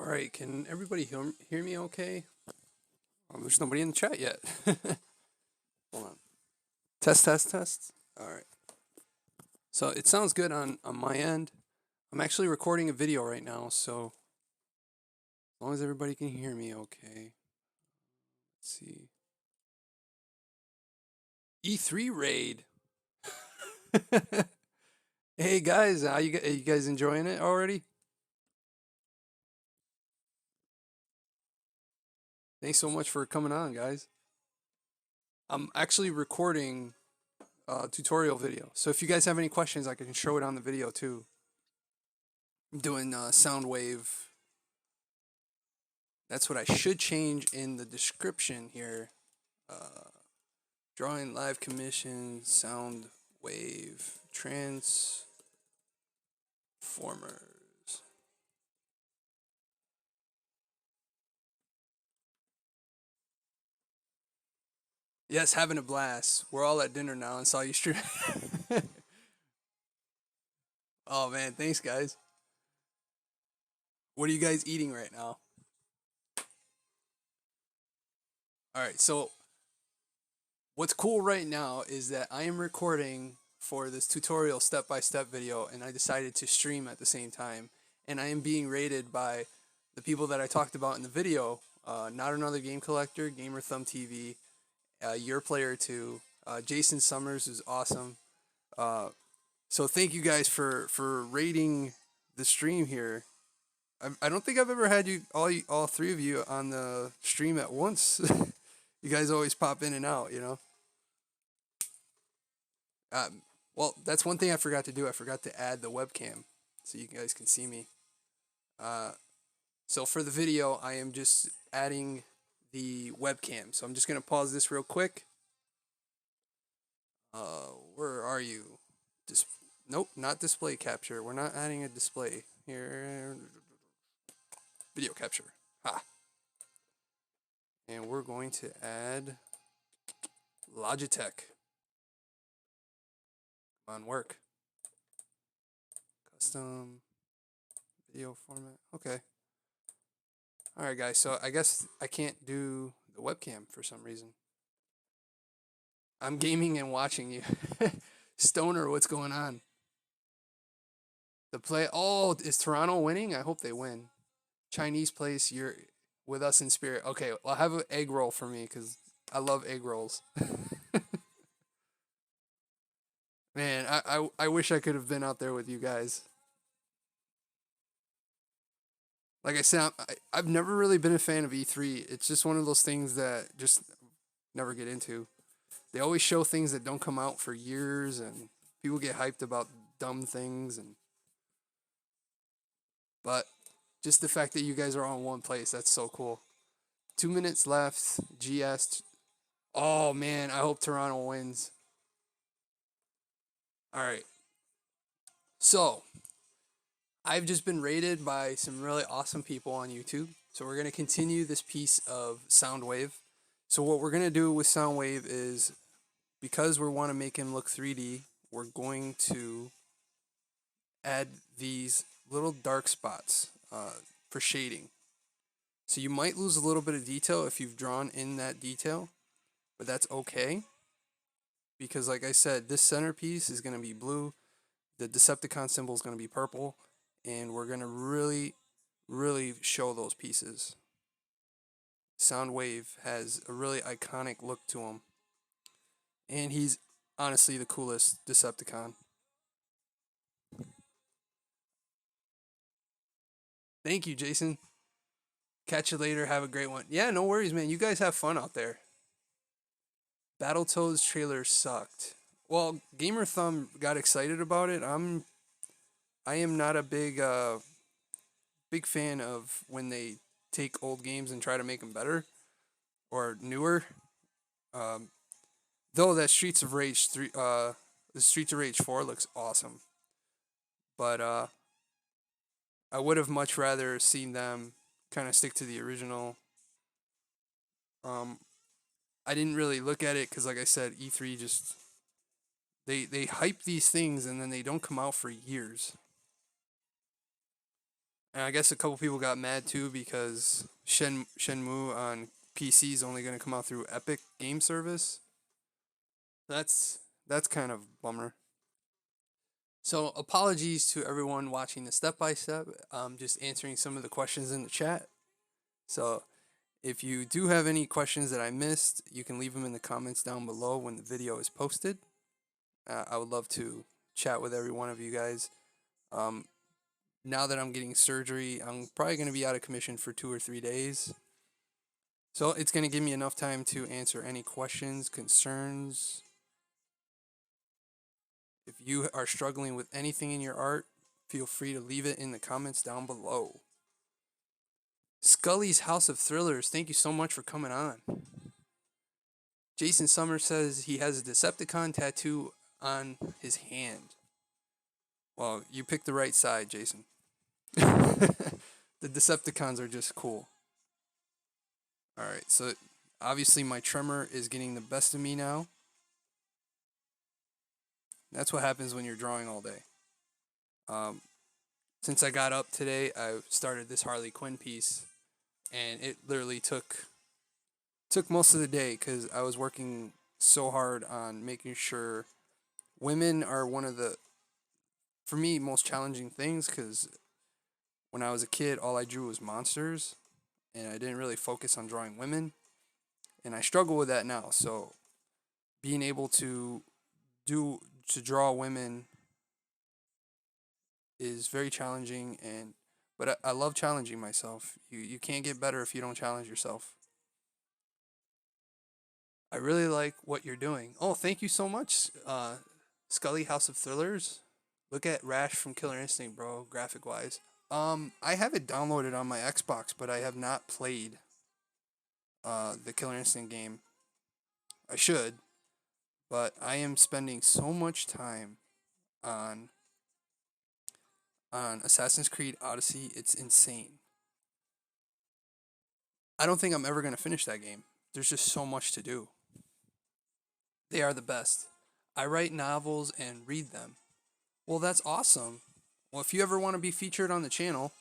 All right, can everybody hear me okay? There's nobody in the chat yet. Hold on. Test, test, test. All right. So it sounds good on my end. I'm actually recording a video right now, so as long as everybody can hear me okay. Let's see. E3 raid. Hey guys, you guys enjoying it already? Thanks so much for coming on, guys. I'm actually recording a tutorial video, so if you guys have any questions, I can show it on the video too. I'm doing Soundwave. That's what I should change in the description here. Uh, Drawing live commission, Soundwave, transformers. Yes, having a blast. We're all at dinner now and saw you stream. Oh man, thanks guys. What are you guys eating right now? All right, so what's cool right now is that I am recording for this tutorial step-by-step video, and I decided to stream at the same time. And I am being rated by the people that I talked about in the video. Not Another Game Collector, Gamer Thumb TV, Your Player 2, Jason Summers is awesome. So thank you guys for rating the stream here. I don't think I've ever had all three of you on the stream at once. You guys always pop in and out, you know. Well, that's one thing I forgot to do. I forgot to add the webcam so you guys can see me. Uh, so for the video, I am just adding the webcam. So I'm just gonna pause this real quick. Where are you? Nope, not display capture. We're not adding a display here. Video capture. Ha. And we're going to add Logitech. Come on, work. Custom video format. Okay. All right, guys. So I guess I can't do the webcam for some reason. I'm gaming and watching you. Stoner, what's going on? The play. Oh, is Toronto winning? I hope they win. Chinese place. You're with us in spirit. Okay, well, have an egg roll for me because I love egg rolls. Man, I wish I could have been out there with you guys. Like I said, I've never really been a fan of E3. It's just one of those things that just never get into. They always show things that don't come out for years, and people get hyped about dumb things. But just the fact that you guys are on one place, that's so cool. 2 minutes left. GS. Oh man, I hope Toronto wins. All right. So I've just been rated by some really awesome people on YouTube. So we're going to continue this piece of Soundwave. So what we're going to do with Soundwave is, because we want to make him look 3D, we're going to add these little dark spots for shading. So you might lose a little bit of detail if you've drawn in that detail, but that's okay. Because like I said, this centerpiece is going to be blue. The Decepticon symbol is going to be purple. And we're going to really, really show those pieces. Soundwave has a really iconic look to him. And he's honestly the coolest Decepticon. Thank you, Jason. Catch you later. Have a great one. Yeah, no worries, man. You guys have fun out there. Battletoads trailer sucked. Well, Gamer Thumb got excited about it. I am not a big fan of when they take old games and try to make them better or newer. Um, though that Streets of Rage 3, the Streets of Rage 4 looks awesome, but I would have much rather seen them kind of stick to the original. Um, I didn't really look at it because, like I said, E3 just they hype these things and then they don't come out for years. And I guess a couple people got mad too because Shenmue on PC is only going to come out through Epic Game Service. That's that's kind of bummer. So apologies to everyone watching the step by step. I'm just answering some of the questions in the chat. So if you do have any questions that I missed, you can leave them in the comments down below when the video is posted. I would love to chat with every one of you guys. Um, now that I'm getting surgery, I'm probably going to be out of commission for 2 or 3 days. So it's going to give me enough time to answer any questions, concerns. If you are struggling with anything in your art, feel free to leave it in the comments down below. Scully's House of Thrillers, thank you so much for coming on. Jason Summers says he has a Decepticon tattoo on his hand. Well, you picked the right side, Jason. The Decepticons are just cool. Alright, so obviously my tremor is getting the best of me now. That's what happens when you're drawing all day. Since I got up today, I started this Harley Quinn piece, and it literally took most of the day because I was working so hard on making sure women are one of the, for me, most challenging things, because when I was a kid, all I drew was monsters, and I didn't really focus on drawing women, and I struggle with that now. So being able to draw women is very challenging, but I love challenging myself. You can't get better if you don't challenge yourself. I really like what you're doing. Oh, thank you so much, Scully House of Thrillers. Look at Rash from Killer Instinct, bro, graphic wise. I have it downloaded on my Xbox, but I have not played the Killer Instinct game. I should, but I am spending so much time on Assassin's Creed Odyssey. It's insane. I don't think I'm ever going to finish that game. There's just so much to do. They are the best. I write novels and read them. Well, that's awesome. Well, if you ever want to be featured on the channel,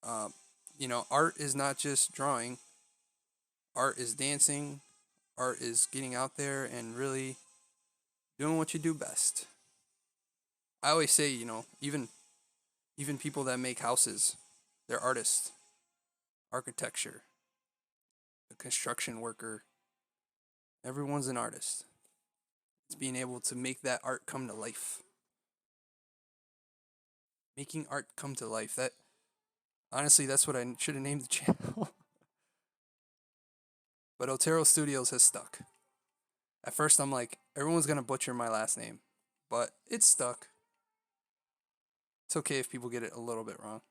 uh, art is not just drawing. Art is dancing. Art is getting out there and really doing what you do best. I always say, even people that make houses, they're artists. Architecture, a construction worker, everyone's an artist. It's being able to make that art come to life. Making art come to life. That, honestly, that's what I should have named the channel. But Otero Studios has stuck. At first, I'm like, everyone's going to butcher my last name. But it's stuck. It's okay if people get it a little bit wrong.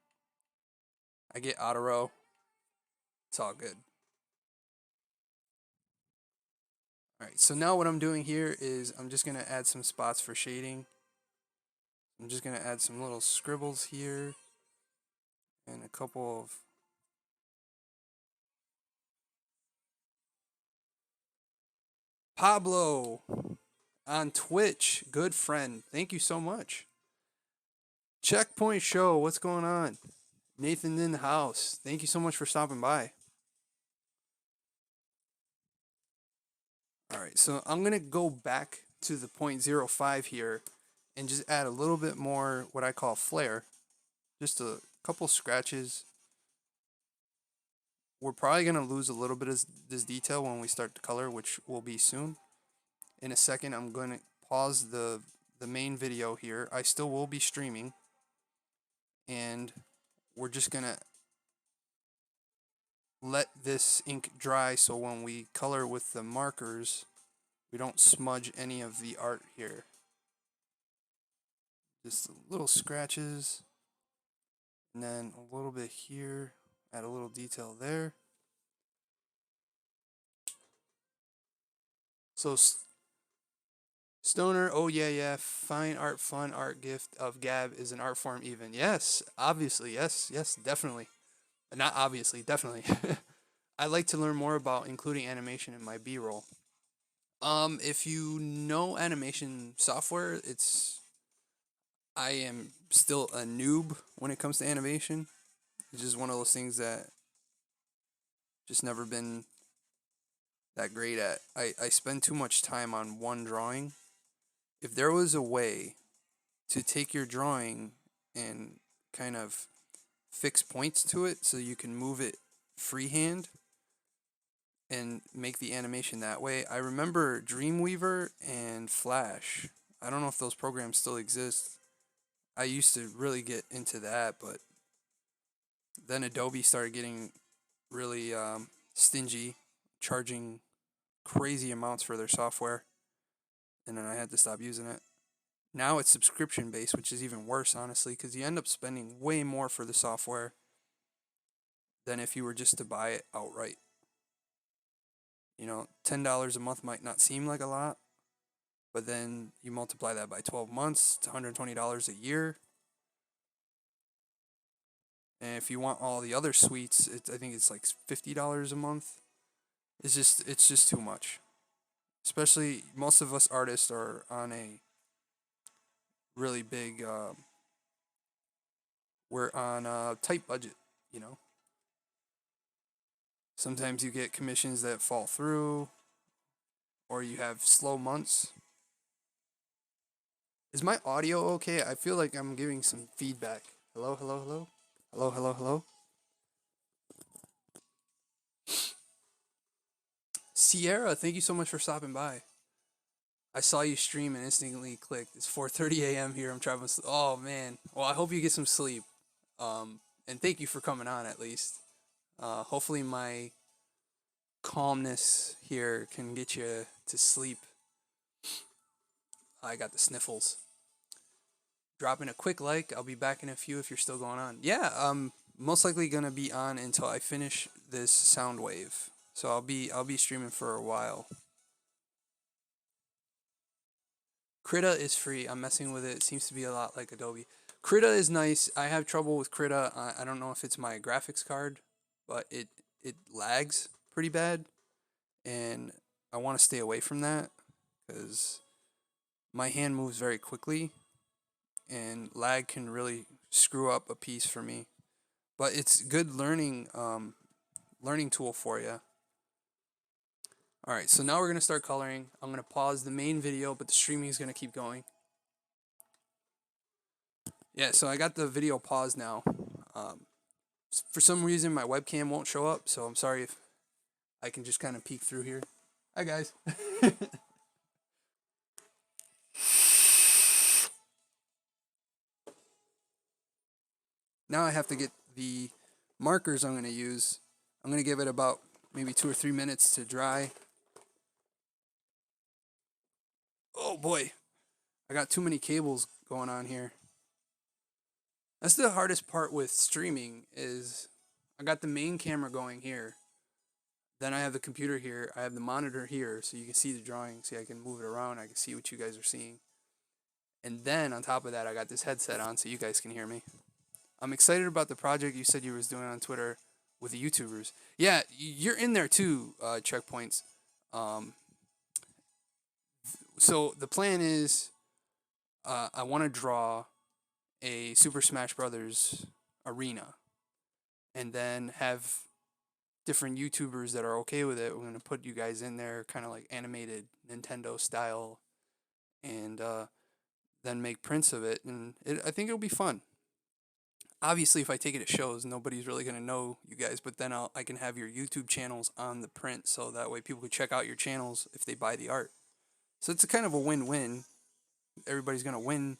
I get Otero. It's all good. Alright, so now what I'm doing here is I'm just going to add some spots for shading. I'm just going to add some little scribbles here. And a couple of Pablo on Twitch, good friend. Thank you so much. Checkpoint Show, what's going on? Nathan in the house. Thank you so much for stopping by. All right, so I'm going to go back to the 0.05 here and just add a little bit more what I call flair. Just a couple scratches. We're probably going to lose a little bit of this detail when we start to color, which will be soon. In a second, I'm going to pause the main video here. I still will be streaming. And we're just going to let this ink dry so when we color with the markers, we don't smudge any of the art here. Just little scratches. And then a little bit here. Add a little detail there. So Stoner, oh yeah, fine art, fun art, gift of gab is an art form even. Yes, obviously, yes, definitely. Not obviously, definitely. I like to learn more about including animation in my B-roll. If you know animation software, I am still a noob when it comes to animation. It's just one of those things that just never been that great at. I spend too much time on one drawing. If there was a way to take your drawing and kind of fix points to it so you can move it freehand and make the animation that way. I remember Dreamweaver and Flash. I don't know if those programs still exist. I used to really get into that, but then Adobe started getting really stingy, charging crazy amounts for their software, and then I had to stop using it. Now it's subscription based, which is even worse, honestly, because you end up spending way more for the software than if you were just to buy it outright. You know, $10 a month might not seem like a lot, but then you multiply that by 12 months, it's $120 a year. And if you want all the other suites, I think it's like $50 a month. It's just too much. Especially most of us artists are on a really big we're on a tight budget, you know. Sometimes you get commissions that fall through or you have slow months. Is my audio okay? I feel like I'm giving some feedback. Hello, hello, hello. Hello, hello, hello. Sierra, thank you so much for stopping by. I saw you stream and instantly clicked. It's 4:30 a.m. here. I'm traveling. Oh man. Well, I hope you get some sleep. And thank you for coming on at least. Hopefully my calmness here can get you to sleep. I got the sniffles. Dropping a quick like. I'll be back in a few if you're still going on. Yeah, most likely gonna be on until I finish this Soundwave. So I'll be streaming for a while. Krita is free. I'm messing with it. It seems to be a lot like Adobe. Krita is nice. I have trouble with Krita. I don't know if it's my graphics card, but it lags pretty bad, and I want to stay away from that because my hand moves very quickly, and lag can really screw up a piece for me. But it's good learning tool for you. All right, so now we're gonna start coloring. I'm gonna pause the main video, but the streaming is gonna keep going. Yeah, so I got the video paused now. For some reason, my webcam won't show up, so I'm sorry if I can just kind of peek through here. Hi, guys. Now I have to get the markers I'm going to use. I'm going to give it about maybe 2 or 3 minutes to dry. Oh boy, I got too many cables going on here. That's the hardest part with streaming is I got the main camera going here. Then I have the computer here. I have the monitor here so you can see the drawing. See, I can move it around. I can see what you guys are seeing. And then on top of that, I got this headset on so you guys can hear me. I'm excited about the project you said you was doing on Twitter with the YouTubers. Yeah, you're in there too, Checkpoints. So the plan is I want to draw a Super Smash Brothers arena and then have different YouTubers that are okay with it. We're going to put you guys in there kind of like animated Nintendo style and then make prints of it. And I think it'll be fun. Obviously, if I take it at shows, nobody's really going to know you guys, but then I can have your YouTube channels on the print so that way people can check out your channels if they buy the art. So it's a kind of a win-win. Everybody's going to win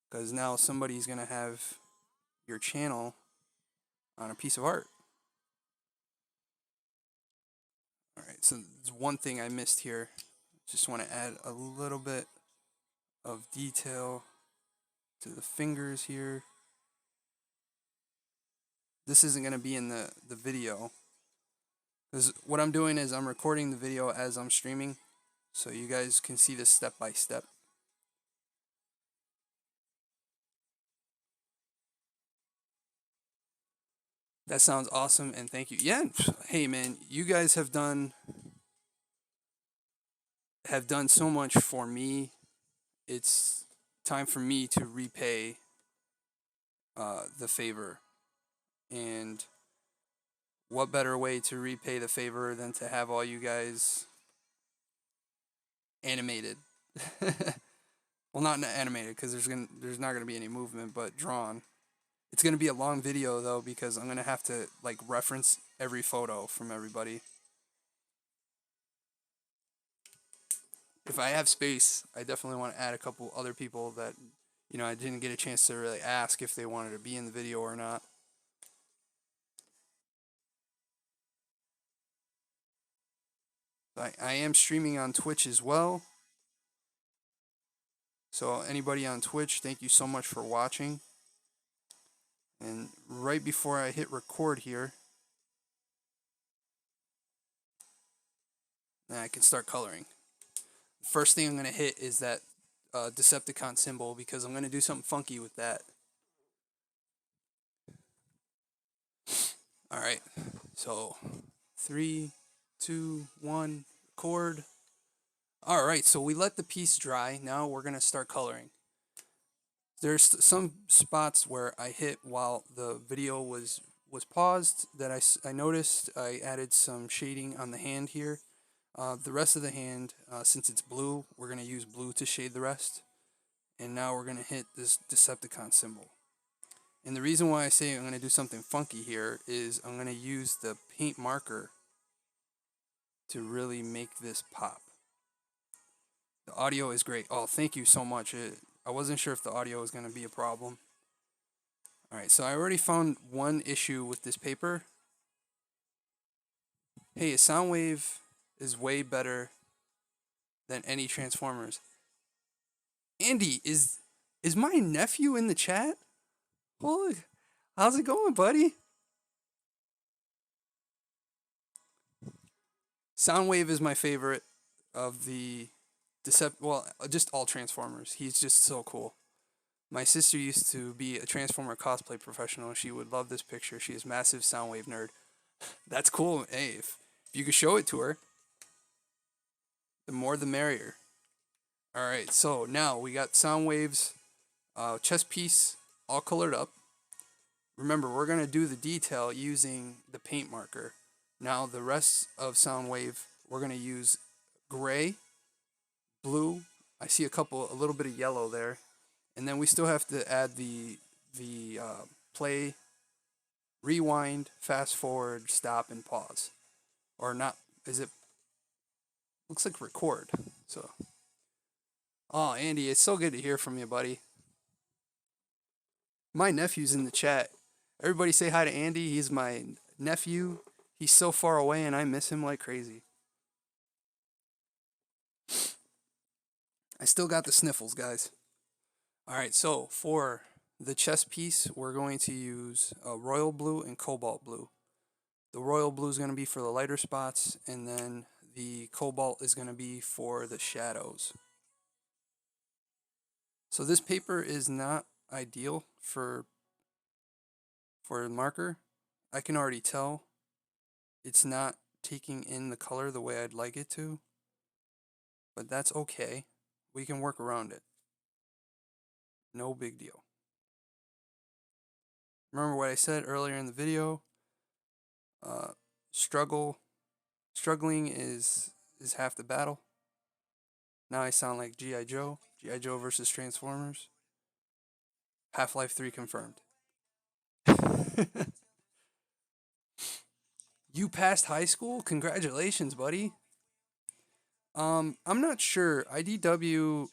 because now somebody's going to have your channel on a piece of art. All right, so there's one thing I missed here. Just want to add a little bit of detail to the fingers here. This isn't going to be in the video because what I'm doing is I'm recording the video as I'm streaming so you guys can see this step by step. That sounds awesome and thank you. Yeah, hey man, you guys have done so much for me. It's time for me to repay the favor. And what better way to repay the favor than to have all you guys animated? Well, not animated because there's not gonna be any movement, but drawn. It's gonna be a long video though because I'm gonna have to like reference every photo from everybody. If I have space, I definitely want to add a couple other people that I didn't get a chance to really ask if they wanted to be in the video or not. I am streaming on Twitch as well. So anybody on Twitch, thank you so much for watching. And right before I hit record here, now I can start coloring. The first thing I'm going to hit is that Decepticon symbol because I'm going to do something funky with that. Alright, so 3, 2, 1, record. Alright, so we let the piece dry. Now we're going to start coloring. There's some spots where I hit while the video was paused that I noticed. I added some shading on the hand here. The rest of the hand, since it's blue, we're going to use blue to shade the rest. And now we're going to hit this Decepticon symbol. And the reason why I say I'm going to do something funky here is I'm going to use the paint marker to really make this pop. The audio is great. Oh, thank you so much. I wasn't sure if the audio was going to be a problem. Alright, so I already found one issue with this paper. Hey, a Soundwave is way better than any Transformers. Andy, is my nephew in the chat? Holy, how's it going, buddy? Soundwave is my favorite of the just all Transformers. He's just so cool. My sister used to be a Transformer cosplay professional. She would love this picture. She is a massive Soundwave nerd. That's cool. Hey, if you could show it to her, the more the merrier. Alright, so now we got Soundwave's chest piece all colored up. Remember, we're going to do the detail using the paint marker. Now, the rest of Soundwave, we're going to use gray, blue. I see a little bit of yellow there. And then we still have to add the play, rewind, fast forward, stop, and pause. Or not, is it? Looks like record. So, oh, Andy, it's so good to hear from you, buddy. My nephew's in the chat. Everybody say hi to Andy. He's my nephew. He's so far away and I miss him like crazy. I still got the sniffles, guys. Alright, so for the chest piece, we're going to use royal blue and cobalt blue. The royal blue is going to be for the lighter spots, and then the cobalt is going to be for the shadows. So this paper is not ideal for a marker. I can already tell it's not taking in the color the way I'd like it to, but that's okay. We can work around it. No big deal. Remember what I said earlier in the video? Struggling is half the battle. Now I sound like G.I. Joe. G.I. Joe versus Transformers. Half-Life 3 confirmed. You passed high school? Congratulations, buddy. I'm not sure. IDW,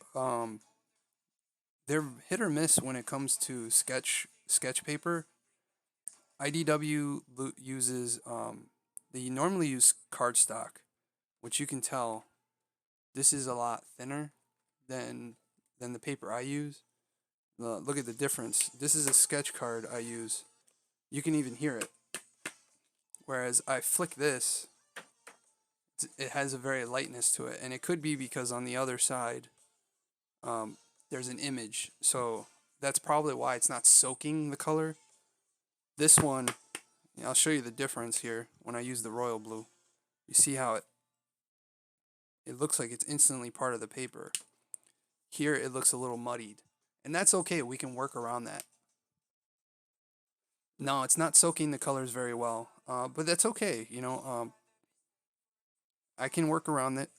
they're hit or miss when it comes to sketch paper. IDW uses, they normally use cardstock, which you can tell this is a lot thinner than the paper I use. Look at the difference. This is a sketch card I use. You can even hear it. Whereas I flick this, it has a very lightness to it. And it could be because on the other side, there's an image. So that's probably why it's not soaking the color. This one, I'll show you the difference here when I use the royal blue. You see how it looks like it's instantly part of the paper. Here it looks a little muddied. And that's okay, we can work around that. No, it's not soaking the colors very well, but that's okay. I can work around it.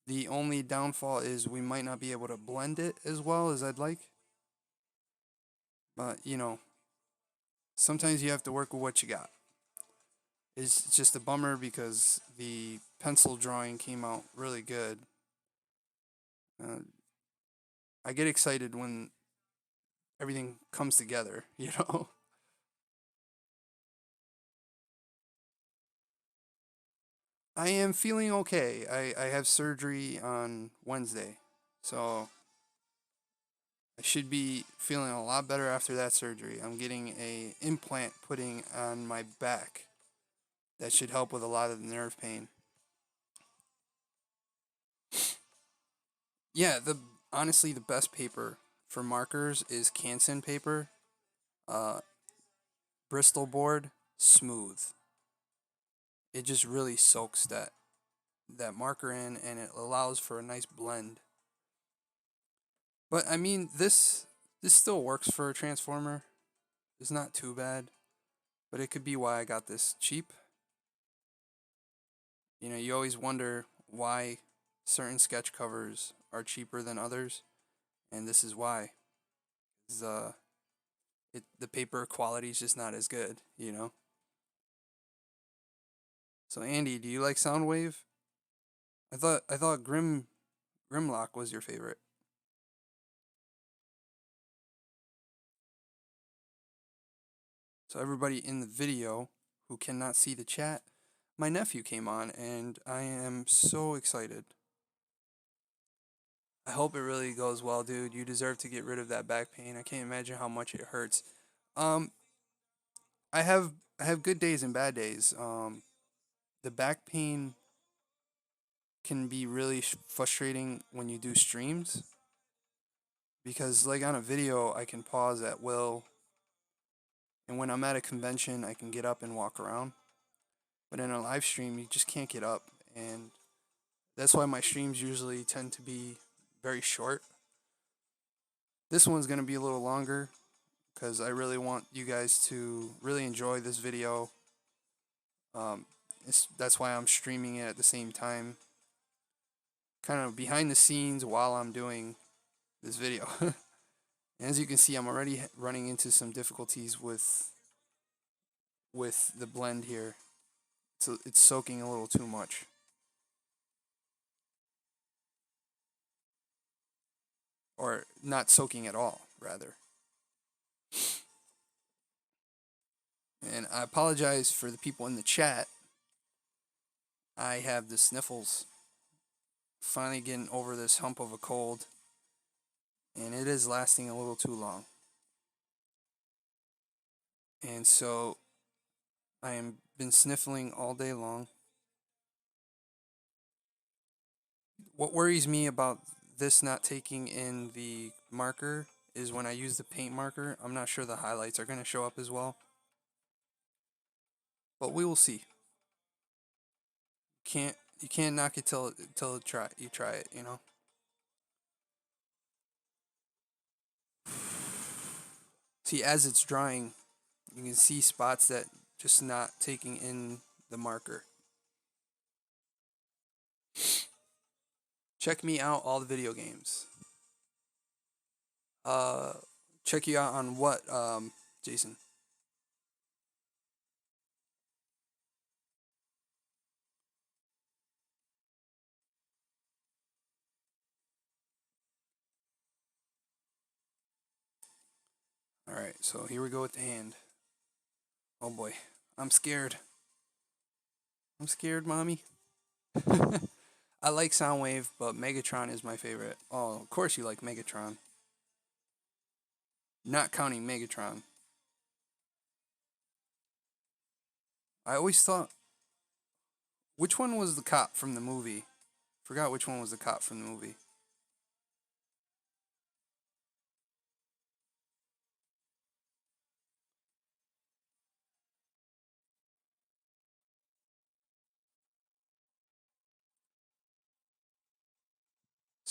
The only downfall is we might not be able to blend it as well as I'd like. But, sometimes you have to work with what you got. It's just a bummer because the pencil drawing came out really good. Uh, I get excited when everything comes together, you know? I am feeling okay. I have surgery on Wednesday. So I should be feeling a lot better after that surgery. I'm getting a implant putting on my back that should help with a lot of the nerve pain. Yeah, the honestly the best paper for markers is Canson paper, uh, Bristol board, smooth. It just really soaks that marker in, and it allows for a nice blend. But I mean, this still works for a transformer. It's not too bad, but it could be why I got this cheap. You always wonder why certain sketch covers are cheaper than others, and this is why. The the paper quality is just not as good. So Andy, do you like Soundwave? I thought Grimlock was your favorite. So everybody in the video who cannot see the chat, my nephew came on and I am so excited. I hope it really goes well, dude. You deserve to get rid of that back pain. I can't imagine how much it hurts. Um I have I have good days and bad days. The back pain can be really frustrating when you do streams because like on a video I can pause at will, and when I'm at a convention I can get up and walk around. But in a live stream you just can't get up, and that's why my streams usually tend to be very short. This one's going to be a little longer because I really want you guys to really enjoy this video. Um, that's why I'm streaming it at the same time, kind of behind the scenes while I'm doing this video. And as you can see, I'm already running into some difficulties with the blend here. So it's soaking a little too much, or not soaking at all, rather. And I apologize for the people in the chat. I have the sniffles. Finally getting over this hump of a cold, and it is lasting a little too long. And so I am been sniffling all day long. What worries me about this not taking in the marker is when I use the paint marker, I'm not sure the highlights are going to show up as well. But we will see. You can't knock it till you try it. See, as it's drying, you can see spots that just not taking in the marker. Check me out, all the video games. Uh, check you out on what, Jason? All right, so here we go with the hand. Oh boy, I'm scared. I'm scared, mommy. I like Soundwave, but Megatron is my favorite. Oh, of course you like Megatron. Not counting Megatron. I always thought, which one was the cop from the movie? Forgot which one was the cop from the movie.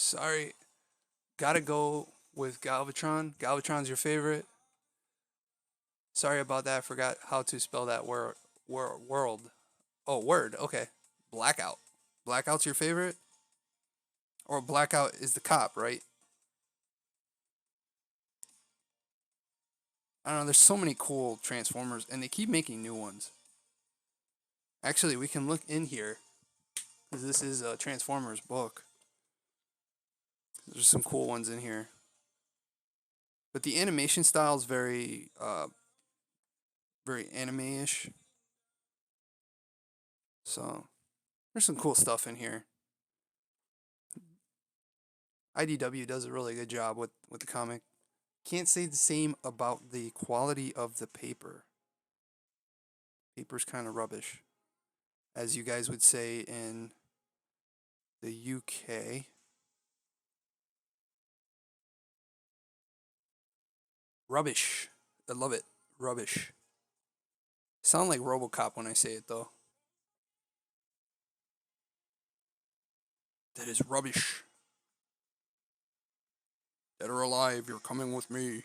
Sorry, gotta go with Galvatron. Galvatron's your favorite. Sorry about that. I forgot how to spell that word. World. Oh, word. Okay. Blackout. Blackout's your favorite? Or Blackout is the cop, right? I don't know. There's so many cool Transformers, and they keep making new ones. Actually, we can look in here because this is a Transformers book. There's some cool ones in here, but the animation style is very anime-ish. So there's some cool stuff in here. IDW does a really good job with the comic. Can't say the same about the quality of the paper. Paper's kind of rubbish, as you guys would say in the UK. Rubbish. I love it. Rubbish. Sound like RoboCop when I say it though. That is rubbish. Dead or alive, you're coming with me.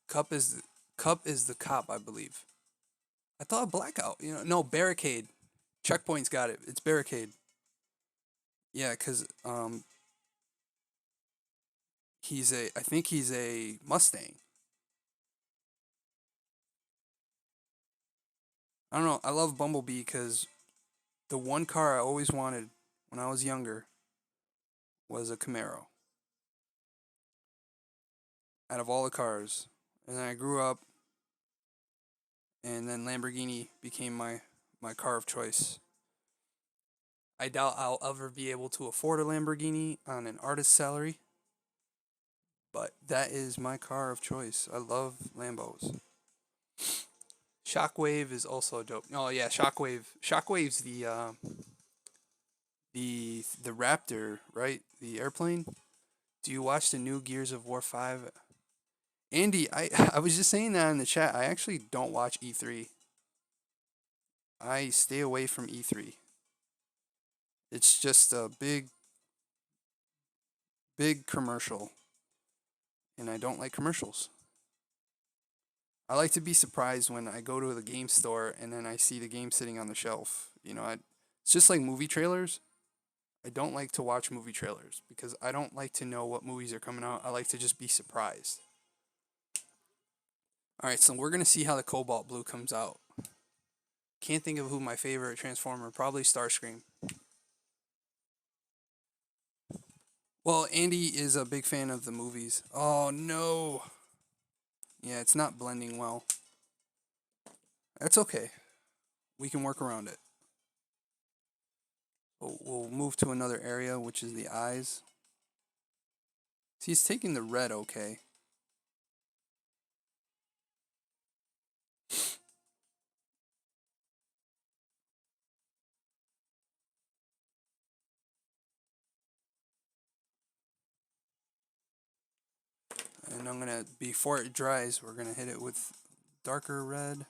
Cup is Cup is the cop, I believe. I thought Blackout. No, Barricade. Checkpoint's got it. It's Barricade. Yeah, cause I think he's a Mustang. I don't know. I love Bumblebee because the one car I always wanted when I was younger was a Camaro. Out of all the cars, and then I grew up, and then Lamborghini became my car of choice. I doubt I'll ever be able to afford a Lamborghini on an artist's salary, but that is my car of choice. I love Lambos. Shockwave is also dope. Oh yeah, Shockwave. Shockwave's the Raptor, right? The airplane. Do you watch the new Gears of War 5? Andy, I was just saying that in the chat. I actually don't watch E3. I stay away from E3. It's just a big commercial, and I don't like commercials. I like to be surprised when I go to the game store and then I see the game sitting on the shelf. It's just like movie trailers. I don't like to watch movie trailers because I don't like to know what movies are coming out. I like to just be surprised. All right, so we're going to see how the Cobalt Blue comes out. Can't think of who my favorite Transformer, probably Starscream. Well, Andy is a big fan of the movies. Oh no. Yeah, it's not blending well. That's okay. We can work around it. We'll move to another area, which is the eyes. See, he's taking the red okay. And I'm gonna, before it dries, we're gonna hit it with darker red.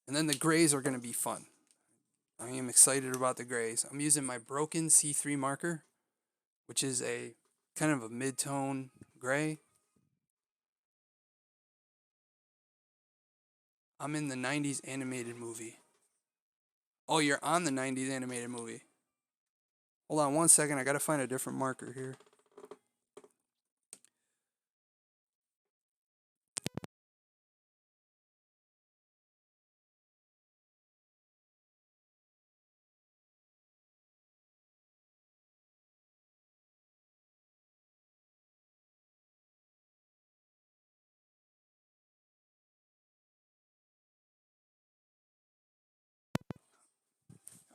And then the grays are gonna be fun. I am excited about the grays. I'm using my broken C3 marker, which is a kind of a mid-tone gray. I'm in the 90s animated movie. Oh, you're on the 90s animated movie. Hold on one second. I gotta find a different marker here.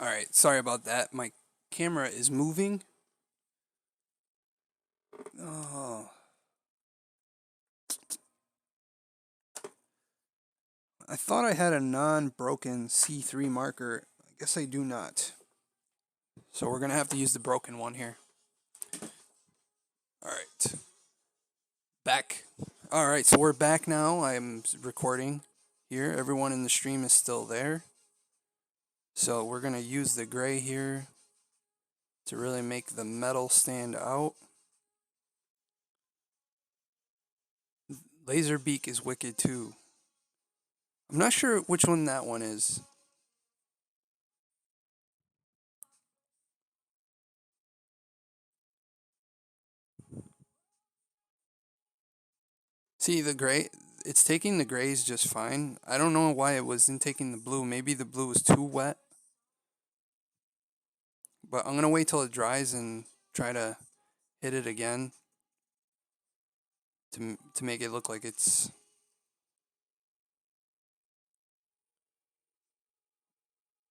All right, sorry about that. My camera is moving. Oh. I thought I had a non-broken C3 marker. I guess I do not. So we're gonna have to use the broken one here. All right. Back. All right, so we're back now. I'm recording here. Everyone in the stream is still there. So we're gonna use the gray here to really make the metal stand out. Laserbeak is wicked too. I'm not sure which one that one is. See the gray. It's taking the grays just fine. I don't know why it wasn't taking the blue. Maybe the blue was too wet. But I'm gonna wait till it dries and try to hit it again to make it look like it's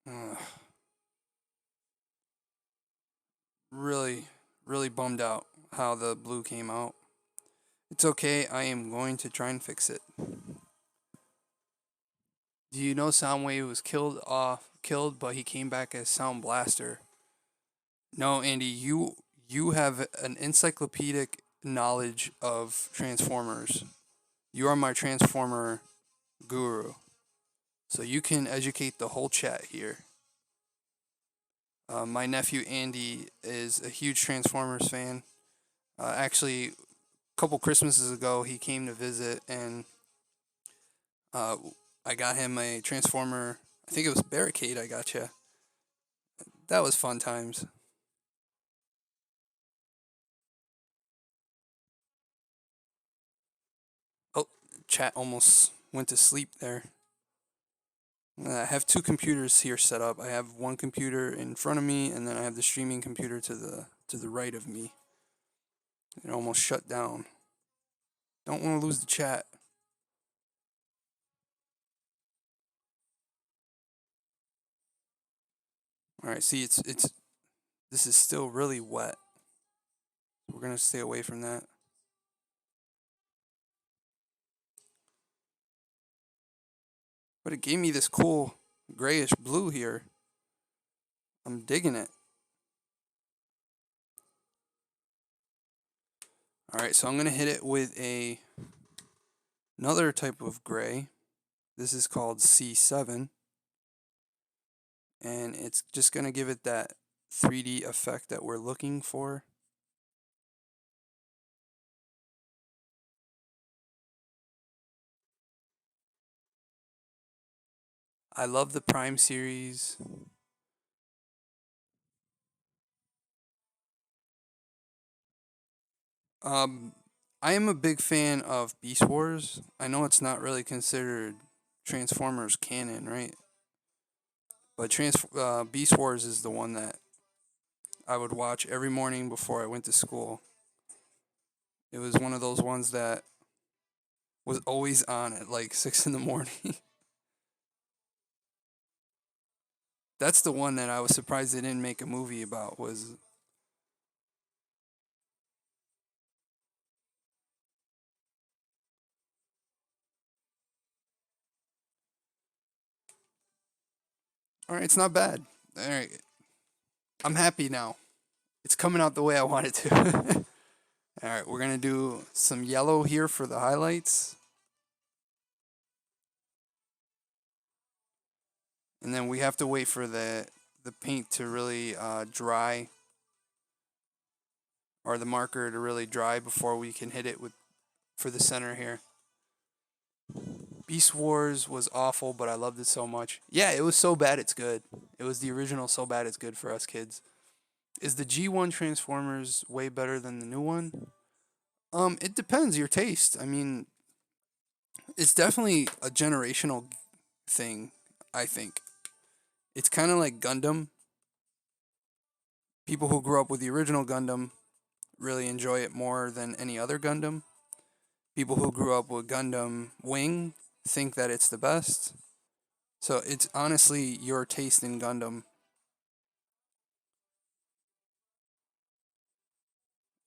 uh, really really bummed out how the blue came out. It's okay. I am going to try and fix it. Do you know Soundwave was killed, but he came back as Sound Blaster? No, Andy, you have an encyclopedic knowledge of Transformers. You are my Transformer guru, so you can educate the whole chat here. My nephew Andy is a huge Transformers fan. Actually, a couple Christmases ago, he came to visit, and uh, I got him a Transformer. I think it was Barricade. I got you. That was fun times. Oh, chat almost went to sleep there. I have two computers here set up. I have one computer in front of me, and then I have the streaming computer to the right of me. It almost shut down. Don't want to lose the chat. All right, see, it's this is still really wet. We're gonna stay away from that. But it gave me this cool grayish blue here. I'm digging it. All right, so I'm gonna hit it with another type of gray. This is called C7, and it's just gonna give it that 3D effect that we're looking for. I love the Prime series. Um, I am a big fan of Beast Wars. I know it's not really considered Transformers canon, right? But Beast Wars is the one that I would watch every morning before I went to school. It was one of those ones that was always on at like 6 in the morning. That's the one that I was surprised they didn't make a movie about. Was all right. It's not bad. All right, I'm happy now. It's coming out the way I want it to. All right, we're gonna do some yellow here for the highlights, and then we have to wait for the paint to really dry, or the marker to really dry before we can hit it with for the center here. Beast Wars was awful, but I loved it so much. Yeah, it was so bad it's good. It was the original so bad it's good for us kids. Is the G1 Transformers way better than the new one? It depends your taste. I mean, it's definitely a generational thing, I think. It's kind of like Gundam. People who grew up with the original Gundam really enjoy it more than any other Gundam. People who grew up with Gundam Wing think that it's the best. So it's honestly your taste in Gundam.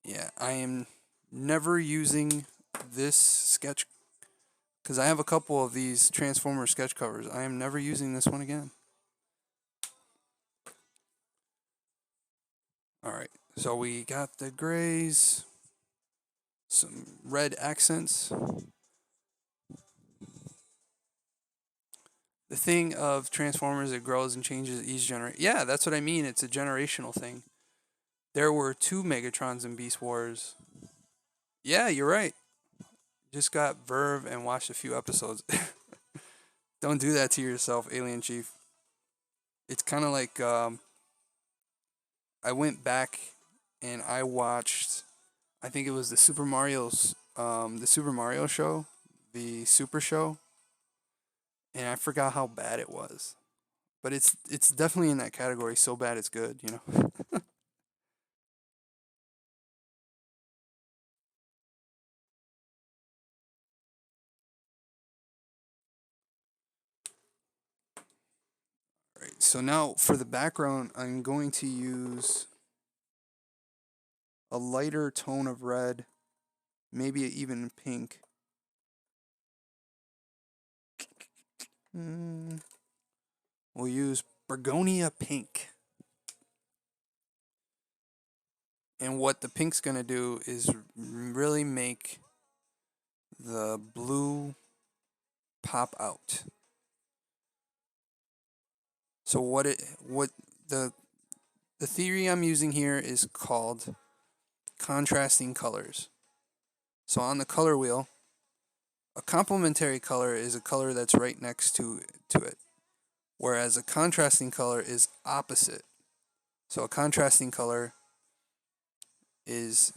Yeah, I am never using this sketch because I have a couple of these Transformer sketch covers. I am never using this one again. All right, so we got the grays, some red accents. The thing of Transformers, it grows and changes each generation. Yeah, that's what I mean. It's a generational thing. There were two Megatrons in Beast Wars. Yeah, you're right. just got Verve and watched a few episodes. Don't do that to yourself, Alien Chief. It's kind of like I went back and I watched. I think it was the Super Mario show, the Super Show, and I forgot how bad it was. But it's definitely in that category. So bad it's good, you know. Right. So now for the background, I'm going to use a lighter tone of red, maybe even pink. Mm, we'll use Bergonia Pink. And what the pink's going to do is really make the blue pop out. So what the the theory I'm using here is called contrasting colors. So on the color wheel, a complementary color is a color that's right next to it, whereas a contrasting color is opposite. So a contrasting color is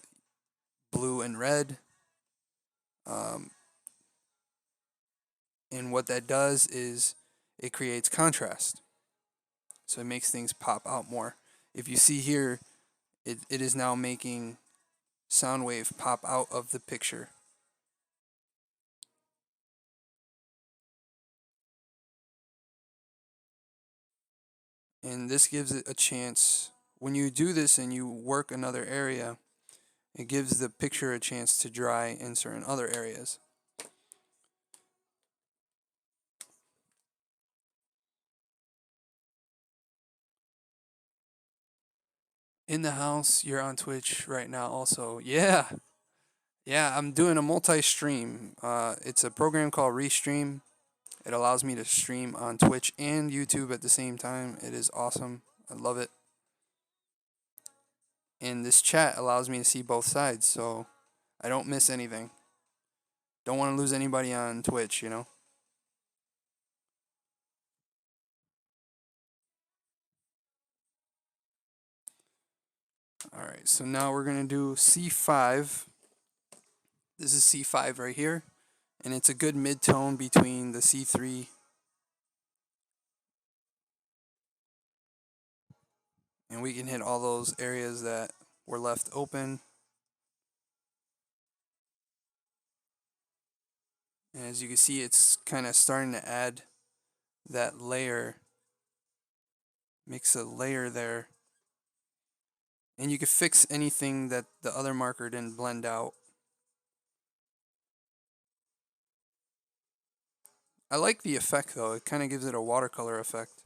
blue and red, um, and what that does is it creates contrast. So it makes things pop out more. If you see here, it is now making Soundwave pop out of the picture. And this gives it a chance. When you do this and you work another area, it gives the picture a chance to dry in certain other areas. In the house, you're on Twitch right now also. Yeah. Yeah, I'm doing a multi-stream. It's a program called Restream. It allows me to stream on Twitch and YouTube at the same time. It is awesome. I love it. And this chat allows me to see both sides, so I don't miss anything. Don't want to lose anybody on Twitch, you know? All right, so now we're going to do C5. This is C5 right here, and it's a good mid-tone between the C3, and we can hit all those areas that were left open. And as you can see, it's kind of starting to add that layer, makes a layer there. And you can fix anything that the other marker didn't blend out. I like the effect though, it kind of gives it a watercolor effect.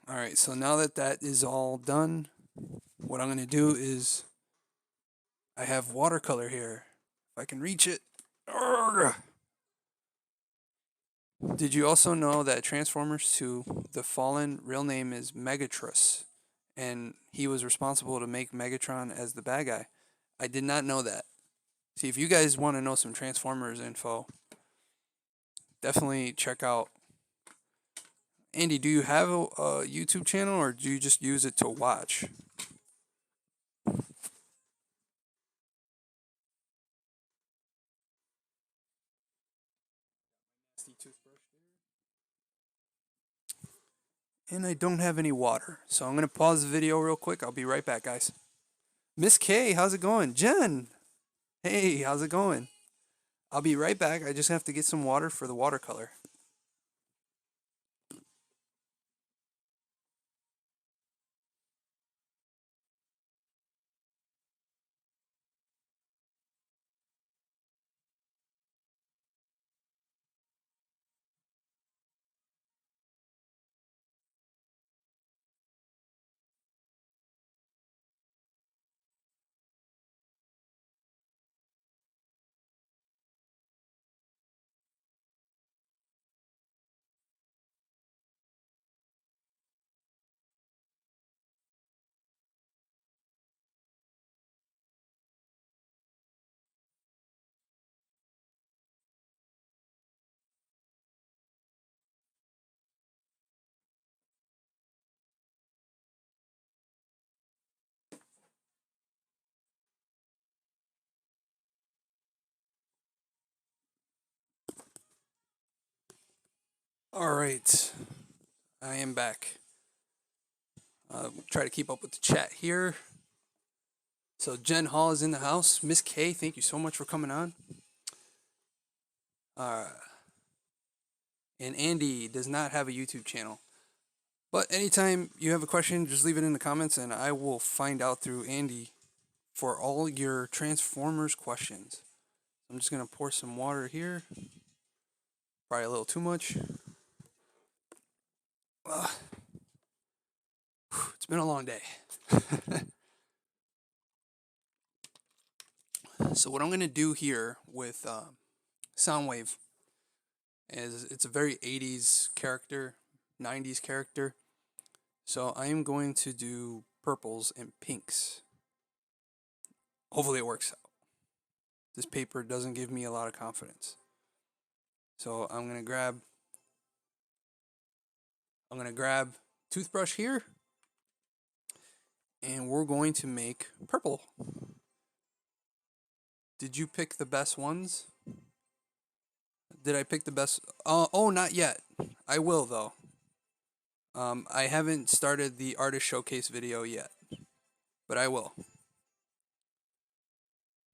All right, so now that that is all done, what I'm going to do is I have watercolor here. If I can reach it. Urgh. Did you also know that Transformers 2, the Fallen real name is Megatron, and he was responsible to make Megatron as the bad guy? I did not know that. See, if you guys want to know some Transformers info, definitely check out. Andy, do you have a YouTube channel or do you just use it to watch? And I don't have any water, so I'm going to pause the video real quick. I'll be right back, guys. Miss K, how's it going? Jen, hey, how's it going? I'll be right back. I just have to get some water for the watercolor. All right, I am back. Try to keep up with the chat here. So Jen Hall is in the house. Miss K, thank you so much for coming on. Uh, and Andy does not have a YouTube channel. But anytime you have a question, just leave it in the comments and I will find out through Andy for all your Transformers questions. I'm just going to pour some water here. Probably a little too much. It's been a long day. So what I'm going to do here with Soundwave is it's a very 80s character, 90s character. So I am going to do purples and pinks. Hopefully it works out. This paper doesn't give me a lot of confidence. So I'm going to grab toothbrush here and we're going to make purple. Did you pick the best ones? Did I pick the best? Oh, not yet. I will though. I haven't started the artist showcase video yet, but I will.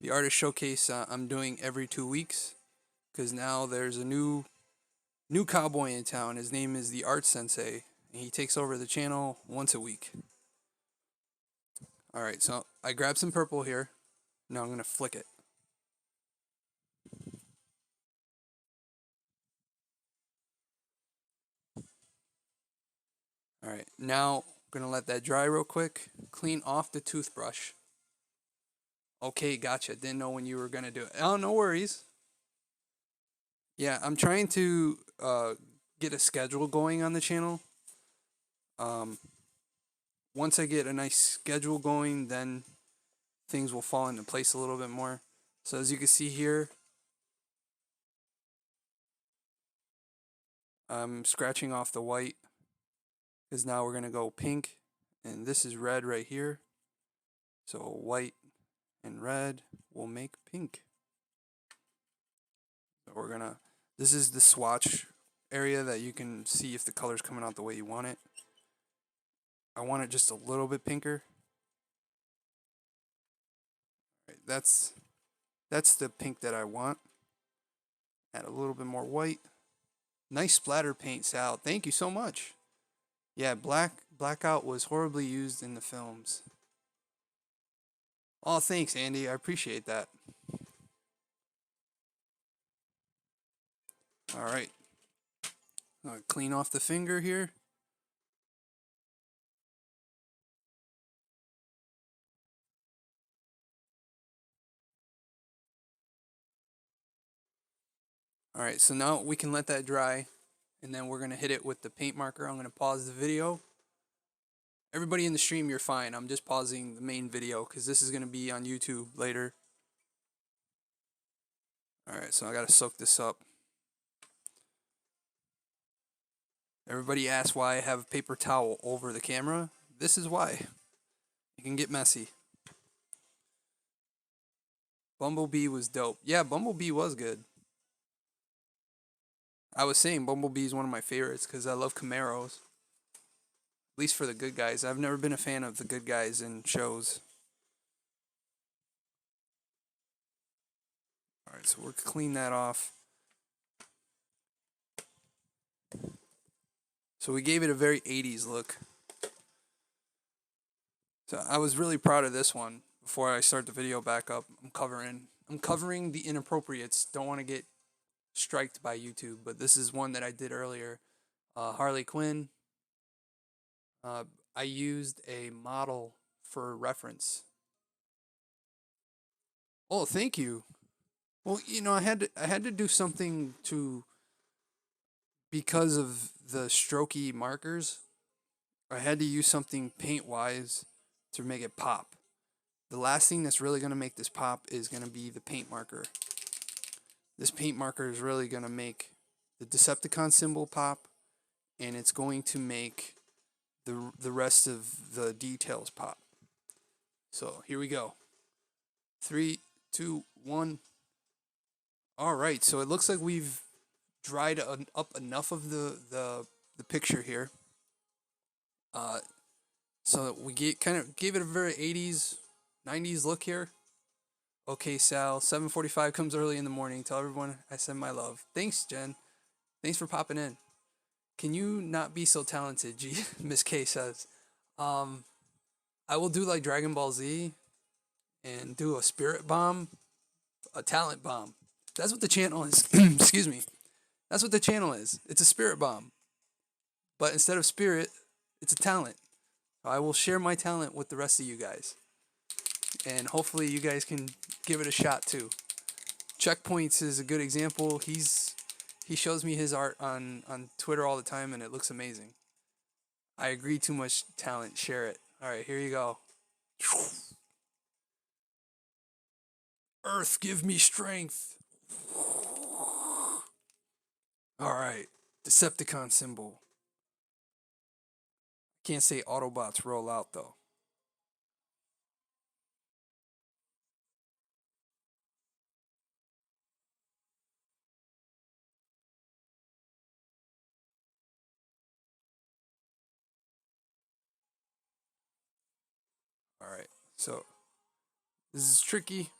The artist showcase I'm doing every 2 weeks because now there's a new cowboy in town. His name is the Art Sensei, and he takes over the channel once a week. All right, so I grabbed some purple here. Now I'm gonna flick it. All right, now I'm gonna let that dry real quick. Clean off the toothbrush. Okay, gotcha. Didn't know when you were gonna do it. Oh, no worries. Yeah, I'm trying to get a schedule going on the channel. Once I get a nice schedule going, then things will fall into place a little bit more. So as you can see here, I'm scratching off the white because now we're going to go pink, and this is red right here. So white and red will make pink. So we're going to, this is the swatch area that you can see if the color's coming out the way you want it. I want it just a little bit pinker. Right, that's the pink that I want. Add a little bit more white. Nice splatter paint, Sal. Thank you so much. Yeah, blackout was horribly used in the films. Oh, thanks, Andy. I appreciate that. All right. I'll clean off the finger here. All right, so now we can let that dry, and then we're going to hit it with the paint marker. I'm going to pause the video. Everybody in the stream, you're fine. I'm just pausing the main video because this is going to be on YouTube later. All right, so I got to soak this up. Everybody asks why I have a paper towel over the camera. This is why. It can get messy. Bumblebee was dope. Yeah, Bumblebee was good. I was saying Bumblebee is one of my favorites because I love Camaros. At least for the good guys. I've never been a fan of the good guys in shows. Alright, so we're going to clean that off. So we gave it a very 80s look. So I was really proud of this one. Before I start the video back up, I'm covering the inappropriates. Don't want to get striked by YouTube, but this is one that I did earlier. Harley Quinn. I used a model for reference. Oh, thank you. Well, you know, I had to do something to, because of the strokey markers, I had to use something paint-wise to make it pop. The last thing that's really going to make this pop is going to be the paint marker. This paint marker is really going to make the Decepticon symbol pop, and it's going to make the rest of the details pop. So here we go. 3, 2, 1. All right, so it looks like we've dried up enough of the picture here, uh, so that we kind of gave it a very 80s, 90s look here. Okay, Sal, 7:45 comes early in the morning. Tell everyone I send my love. Thanks, Jen. Thanks for popping in. Can you not be so talented? Miss K says. Um, I will do like Dragon Ball Z and do a spirit bomb, a talent bomb. That's what the channel is. Excuse me. That's what the channel is. It's a spirit bomb. But instead of spirit, it's a talent. I will share my talent with the rest of you guys. And hopefully you guys can give it a shot too. Checkpoints is a good example. He shows me his art on Twitter all the time and it looks amazing. I agree, too much talent. Share it. Alright, here you go. Earth, give me strength. Alright. Decepticon symbol. Can't say Autobots roll out though. Alright. So this is tricky.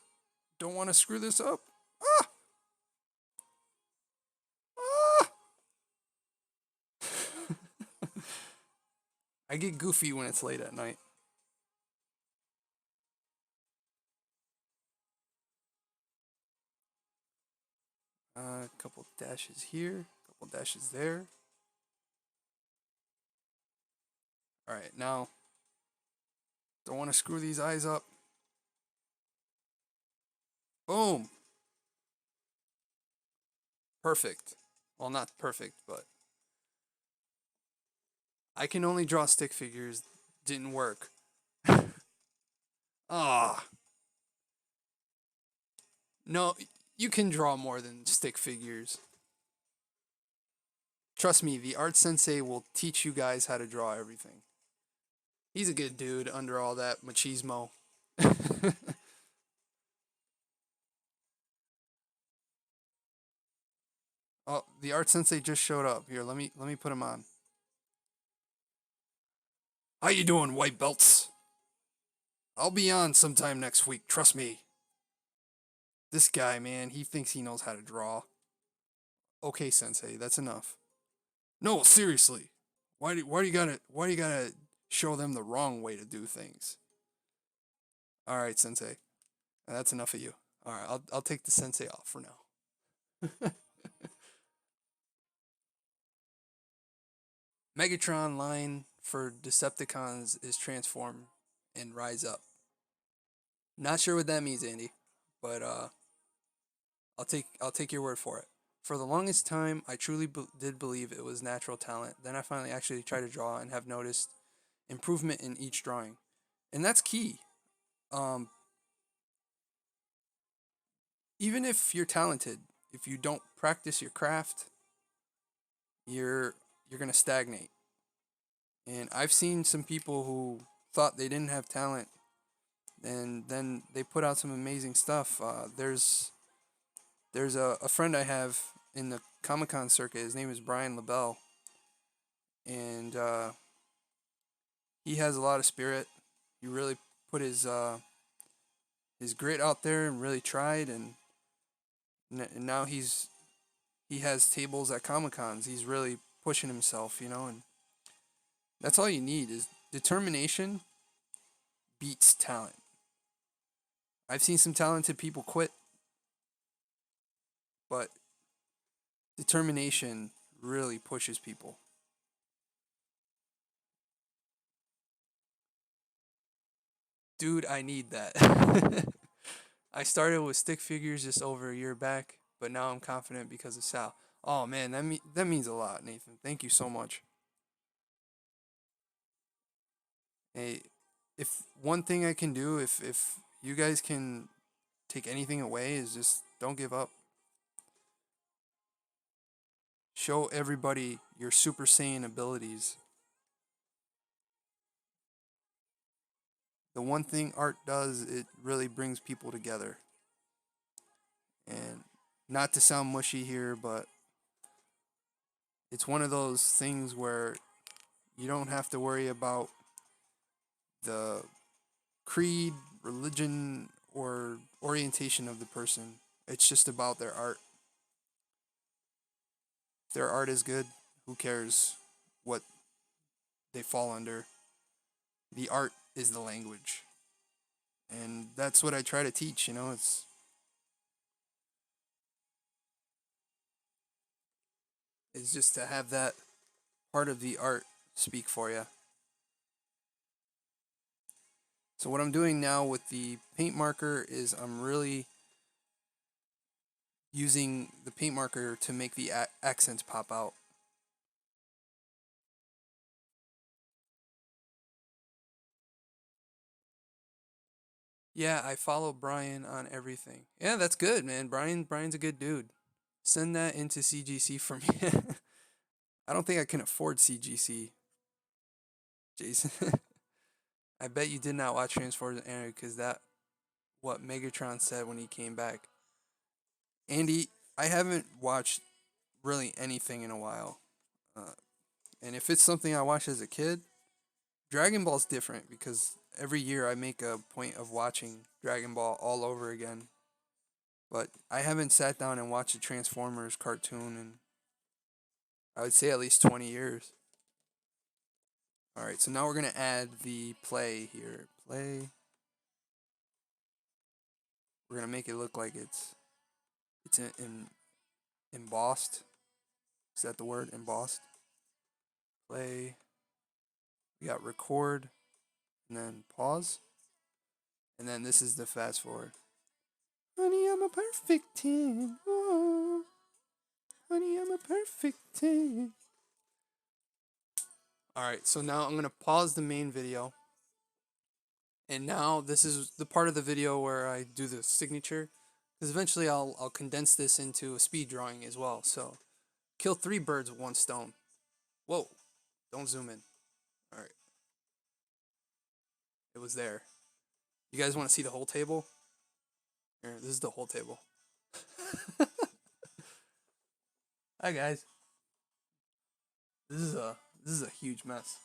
Don't want to screw this up. Ah! Ah! I get goofy when it's late at night. A couple dashes here, a couple dashes there. Alright, now, don't want to screw these eyes up. Boom! Perfect. Well, not perfect, but I can only draw stick figures. Didn't work. Ah. No, you can draw more than stick figures. Trust me, the art sensei will teach you guys how to draw everything. He's a good dude under all that machismo. Oh, the art sensei just showed up. Here, let me put him on. How you doing, white belts? I'll be on sometime next week, trust me. This guy, man, he thinks he knows how to draw. Okay, sensei, that's enough. No, seriously. Why do you gotta show them the wrong way to do things? All right, sensei. That's enough of you. All right, I'll take the sensei off for now. Megatron line for Decepticons is transform and rise up. Not sure what that means, Andy, but I'll take your word for it. For the longest time, I truly did believe it was natural talent. Then I finally actually tried to draw and have noticed improvement in each drawing, and that's key. Um, Even if you're talented, if you don't practice your craft, you're you're gonna stagnate. And I've seen some people who thought they didn't have talent, and then they put out some amazing stuff. There's a friend I have in the Comic Con circuit. His name is Brian LaBelle, and he has a lot of spirit. He really put his grit out there and really tried, and now he has tables at Comic Cons. He's really pushing himself, and that's all you need is determination beats talent. I've seen some talented people quit, but determination really pushes people. Dude, I need that. I started with stick figures just over a year back, but now I'm confident because of Sal. Oh man, that means a lot, Nathan. Thank you so much. Hey, if one thing I can do, if you guys can take anything away, is just don't give up. Show everybody your Super Saiyan abilities. The one thing art does, it really brings people together. And not to sound mushy here, but It's one of those things where you don't have to worry about the creed, religion, or orientation of the person. It's just about their art. If their art is good, who cares what they fall under? The art is the language. And that's what I try to teach, it's just to have that part of the art speak for you. So what I'm doing now with the paint marker is I'm really using the paint marker to make the accents pop out. Yeah, I follow Brian on everything. Yeah, that's good, man. Brian's a good dude. Send that into CGC for me. I don't think I can afford CGC, Jason. I bet you did not watch Transformers Anime because that what Megatron said when he came back. Andy, I haven't watched really anything in a while. Uh, and if it's something I watched as a kid, Dragon Ball's different because every year I make a point of watching Dragon Ball all over again. But I haven't sat down and watched a Transformers cartoon in, I would say, at least 20 years. Alright, so now we're going to add the play here. Play. We're going to make it look like it's embossed. Is that the word? Embossed? Play. We got record. And then pause. And then this is the fast forward. Honey, I'm a perfect 10. Oh, honey, I'm a perfect 10. Alright, so now I'm going to pause the main video. And now this is the part of the video where I do the signature. Because eventually I'll condense this into a speed drawing as well. So kill 3 birds with 1 stone. Whoa, don't zoom in. Alright, it was there. You guys want to see the whole table? Here, this is the whole table. Hi guys. This is a huge mess.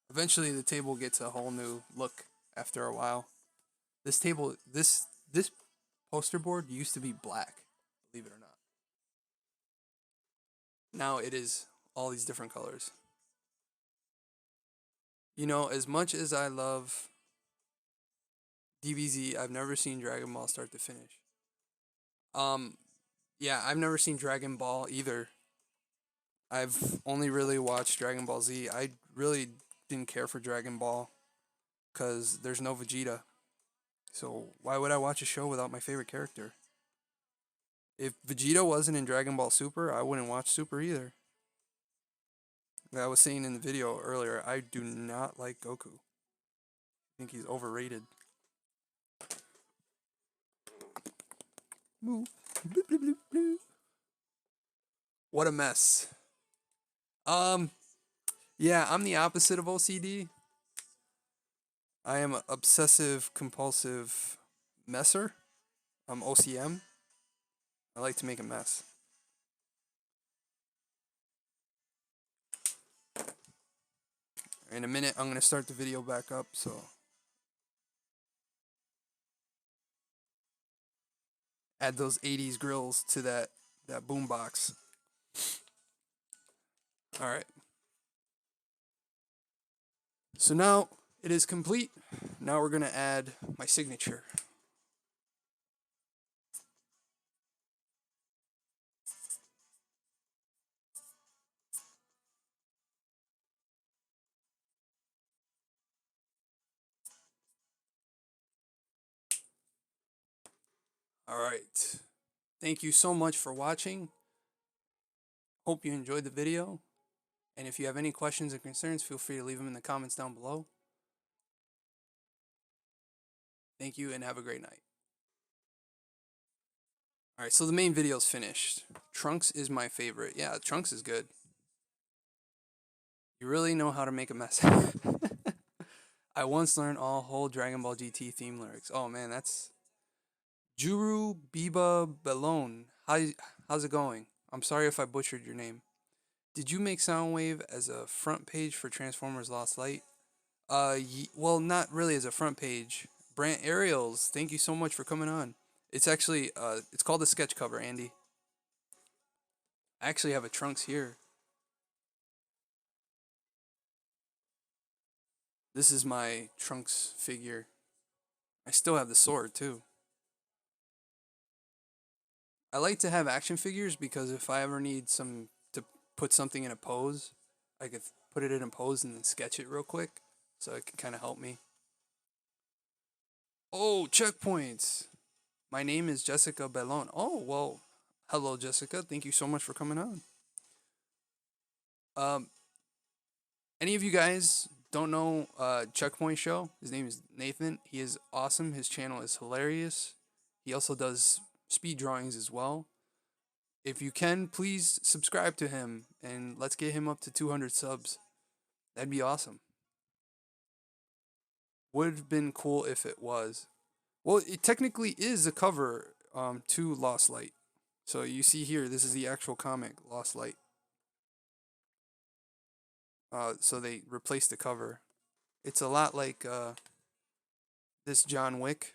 Eventually the table gets a whole new look after a while. This poster board used to be black, believe it or not. Now it is all these different colors. As much as I love DBZ, I've never seen Dragon Ball start to finish. Um, yeah, I've never seen Dragon Ball either. I've only really watched Dragon Ball Z. I really didn't care for Dragon Ball because there's no Vegeta. So why would I watch a show without my favorite character? If Vegeta wasn't in Dragon Ball Super, I wouldn't watch Super either. Like I was saying in the video earlier, I do not like Goku. I think he's overrated. What a mess. Um, yeah, I'm the opposite of OCD. I am an obsessive compulsive messer. I'm OCM. I like to make a mess. In a minute, I'm going to start the video back up, so. Add those 80s grills to that boombox. Alright. So now it is complete. Now we're going to add my signature. Alright. Thank you so much for watching. Hope you enjoyed the video. And if you have any questions or concerns, feel free to leave them in the comments down below. Thank you and have a great night. Alright, so the main video is finished. Trunks is my favorite. Yeah, Trunks is good. You really know how to make a mess. I once learned all whole Dragon Ball GT theme lyrics. Oh man, that's Juru Biba Balone. How's it going? I'm sorry if I butchered your name. Did you make Soundwave as a front page for Transformers Lost Light? Well, not really as a front page. Brant Ariels, thank you so much for coming on. It's actually, it's called a sketch cover, Andy. I actually have a Trunks here. This is my Trunks figure. I still have the sword, too. I like to have action figures because if I ever need some to put something in a pose, I could put it in a pose and then sketch it real quick, so it can kind of help me. Oh, checkpoints! My name is Jessica Bellon. Oh, well, hello, Jessica. Thank you so much for coming on. Um, any of you guys don't know Checkpoint Show? His name is Nathan. He is awesome. His channel is hilarious. He also does speed drawings as well. If you can, please subscribe to him and let's get him up to 200 subs. That'd be awesome. Would have been cool if it was. Well, it technically is a cover to Lost Light. So you see here, this is the actual comic, Lost Light. So they replaced the cover. It's a lot like this John Wick,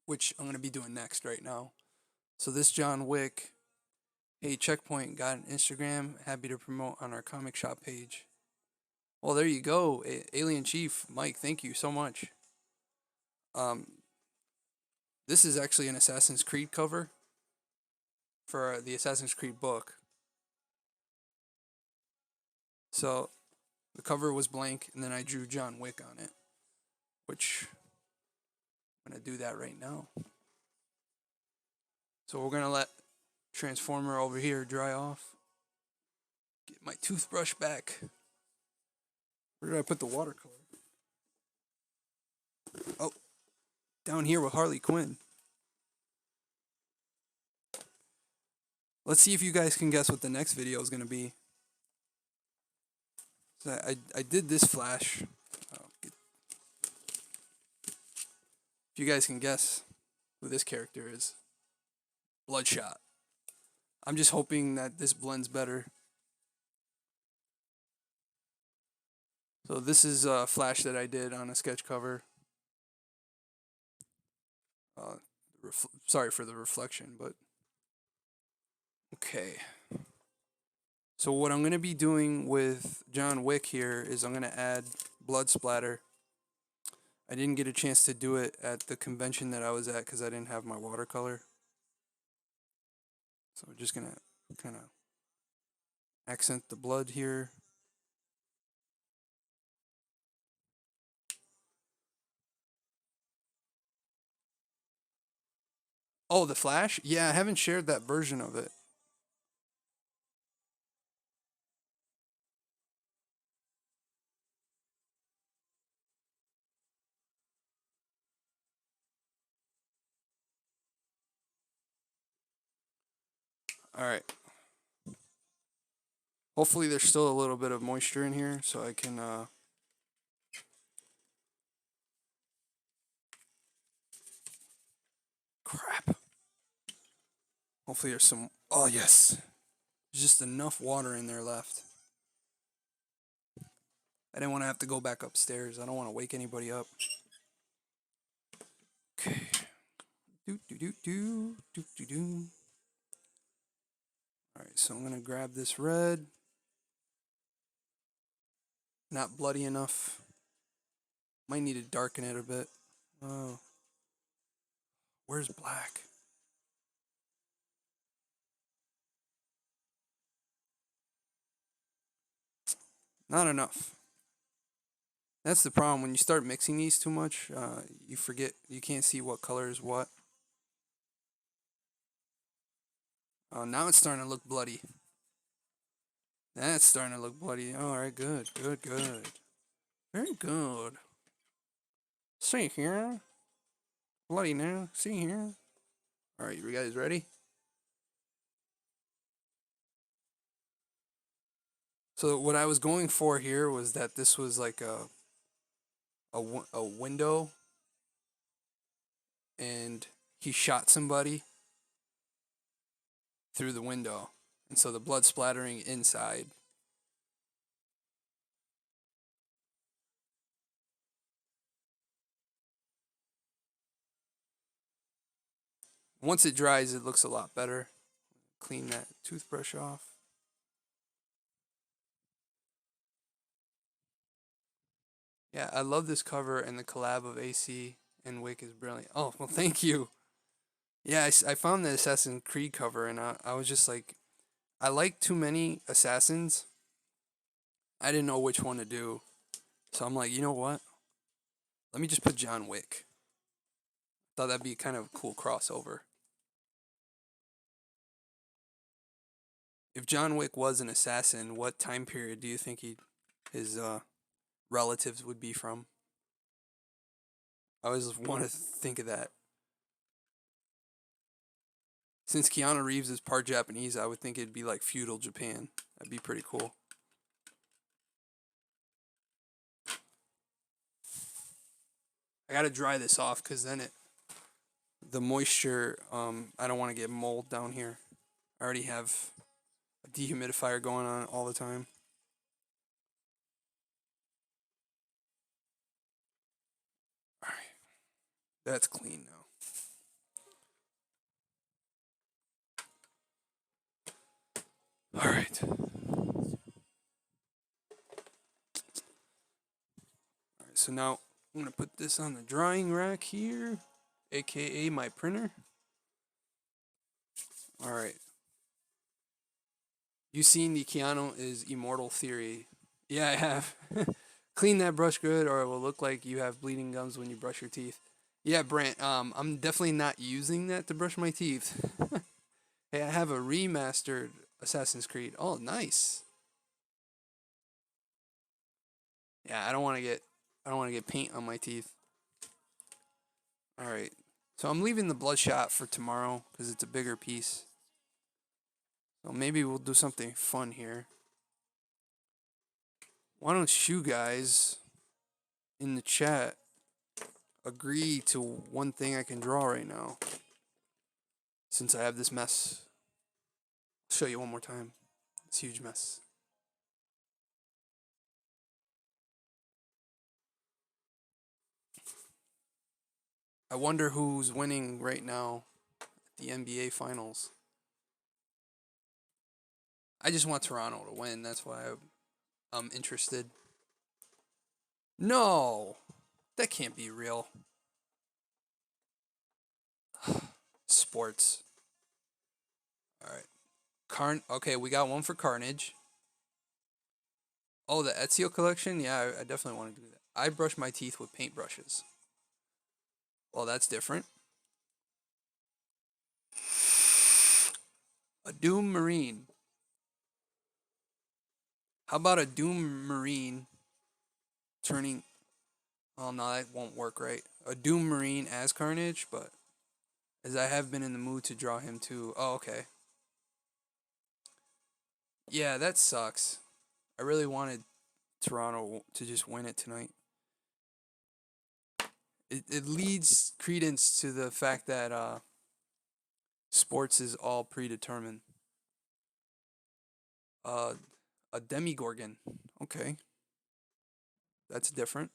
which I'm going to be doing next right now. So this John Wick, hey, Checkpoint, got an Instagram, happy to promote on our comic shop page. Well, there you go, Alien Chief, Mike, thank you so much. Um, this is actually an Assassin's Creed cover for the Assassin's Creed book. So the cover was blank, and then I drew John Wick on it, which I'm going to do that right now. So we're going to let Transformer over here dry off. Get my toothbrush back. Where did I put the watercolor? Oh, down here with Harley Quinn. Let's see if you guys can guess what the next video is going to be. So I did this flash. If you guys can guess who this character is. Bloodshot. I'm just hoping that this blends better. So this is a flash that I did on a sketch cover. Sorry for the reflection, but okay. So what I'm going to be doing with John Wick here is I'm going to add blood splatter. I didn't get a chance to do it at the convention that I was at because I didn't have my watercolor. So we're just going to kind of accent the blood here. Oh, the Flash? Yeah, I haven't shared that version of it. All right. Hopefully there's still a little bit of moisture in here so I can crap. Hopefully there's some, oh yes. There's just enough water in there left. I didn't want to have to go back upstairs. I don't want to wake anybody up. Okay. Do. Alright, so I'm gonna grab this red. Not bloody enough. Might need to darken it a bit. Oh. Where's black? Not enough. That's the problem. When you start mixing these too much, you forget, you can't see what color is what. Now it's starting to look bloody. That's starting to look bloody. Alright, good. Very good. See here. Bloody now. See here. Alright, you guys ready? So what I was going for here was that this was like a window, and he shot somebody through the window, and so the blood splattering inside. Once it dries, it looks a lot better. Clean that toothbrush off. Yeah, I love this cover, and the collab of AC and Wick is brilliant. Oh, well, thank you. Yeah, I found the Assassin's Creed cover, and I was just like, I like too many Assassins. I didn't know which one to do. So I'm like, you know what? Let me just put John Wick. Thought that'd be kind of a cool crossover. If John Wick was an assassin, what time period do you think his relatives would be from? I always want to think of that. Since Keanu Reeves is part Japanese, I would think it'd be like feudal Japan. That'd be pretty cool. I gotta dry this off because then the moisture. I don't want to get mold down here. I already have a dehumidifier going on all the time. All right, that's clean now. All right. All right. So now I'm gonna put this on the drying rack here, aka my printer. All right. You seen the Keanu is immortal theory? Yeah, I have. Clean that brush good, or it will look like you have bleeding gums when you brush your teeth. Yeah, Brant. I'm definitely not using that to brush my teeth. Hey, I have a remastered Assassin's Creed. Oh, nice. Yeah, I don't want to get paint on my teeth. All right. So I'm leaving the bloodshot for tomorrow because it's a bigger piece. So maybe we'll do something fun here. Why don't you guys in the chat agree to one thing I can draw right now? Since I have this mess. I'll show you one more time. This huge mess. I wonder who's winning right now at the NBA Finals. I just want Toronto to win. That's why I'm interested. No, that can't be real. Sports. All right. Okay, we got one for Carnage. Oh, the Ezio collection? Yeah, I definitely want to do that. I brush my teeth with paintbrushes. Well, that's different. A Doom Marine. How about a Doom Marine turning. Oh, no, that won't work right. A Doom Marine as Carnage, but as I have been in the mood to draw him too. Oh, okay. Yeah, that sucks. I really wanted Toronto to just win it tonight. It leads credence to the fact that sports is all predetermined. Uh, a Demigorgon. Okay, that's different.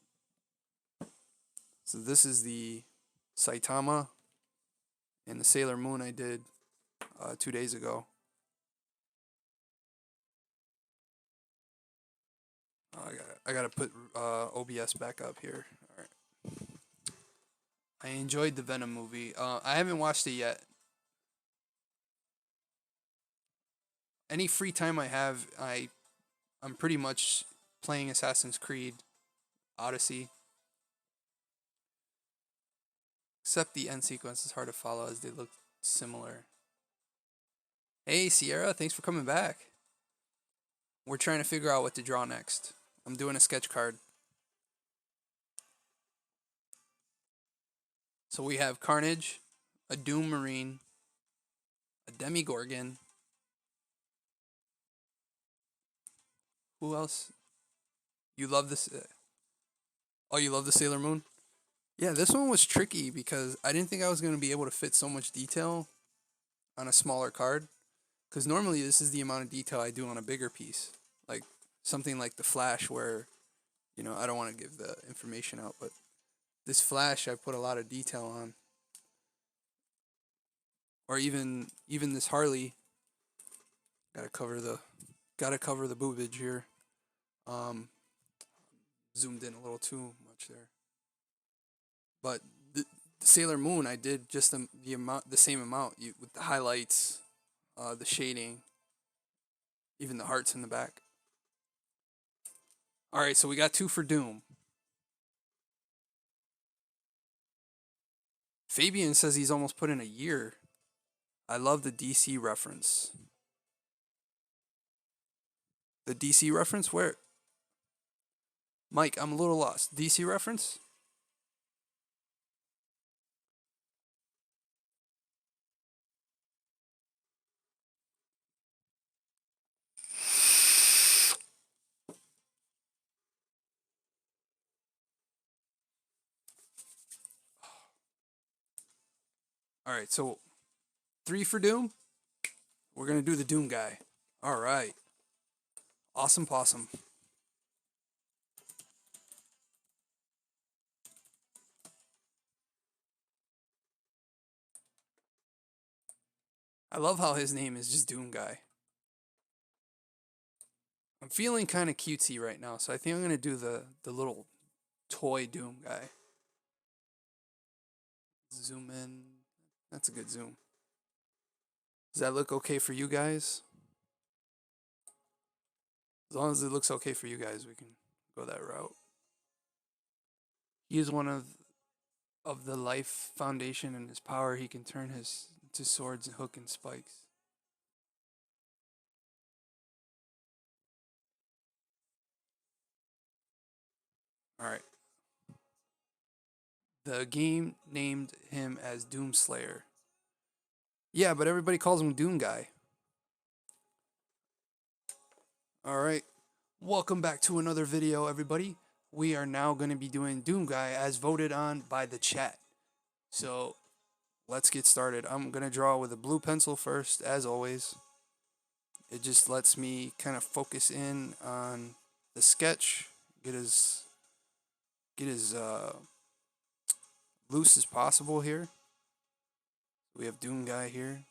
So this is the Saitama and the Sailor Moon I did 2 days ago. I gotta put OBS back up here. All right. I enjoyed the Venom movie. I haven't watched it yet. Any free time I have, I'm pretty much playing Assassin's Creed Odyssey. Except the end sequence is hard to follow as they look similar. Hey Sierra, thanks for coming back. We're trying to figure out what to draw next. I'm doing a sketch card. So we have Carnage, a Doom Marine, a Demigorgon. Who else? You love this? Oh, you love the Sailor Moon? Yeah, this one was tricky because I didn't think I was going to be able to fit so much detail on a smaller card. Because normally this is the amount of detail I do on a bigger piece, like something like the Flash, where I don't want to give the information out, but this Flash I put a lot of detail on, or even this Harley. Gotta cover the boobage here. Um, Zoomed in a little too much there, but the Sailor Moon I did just the same amount with the highlights, the shading, even the hearts in the back. All right, so we got 2 for Doom. Fabian says he's almost put in a year. I love the DC reference. The DC reference? Where? Mike, I'm a little lost. DC reference? All right, so 3 for Doom. We're going to do the Doom guy. All right. Awesome possum. I love how his name is just Doom Guy. I'm feeling kind of cutesy right now, so I think I'm going to do the little toy Doom guy. Zoom in. That's a good zoom. Does that look okay for you guys? As long as it looks okay for you guys, we can go that route. He is one of the life foundation, and his power he can turn his into swords and hook and spikes. All right. The game named him as Doomslayer. Yeah, but everybody calls him Doom Guy. All right. Welcome back to another video, everybody. We are now going to be doing Doom Guy as voted on by the chat. So let's get started. I'm going to draw with a blue pencil first, as always. It just lets me kind of focus in on the sketch, get as loose as possible here. We have Doom Guy here.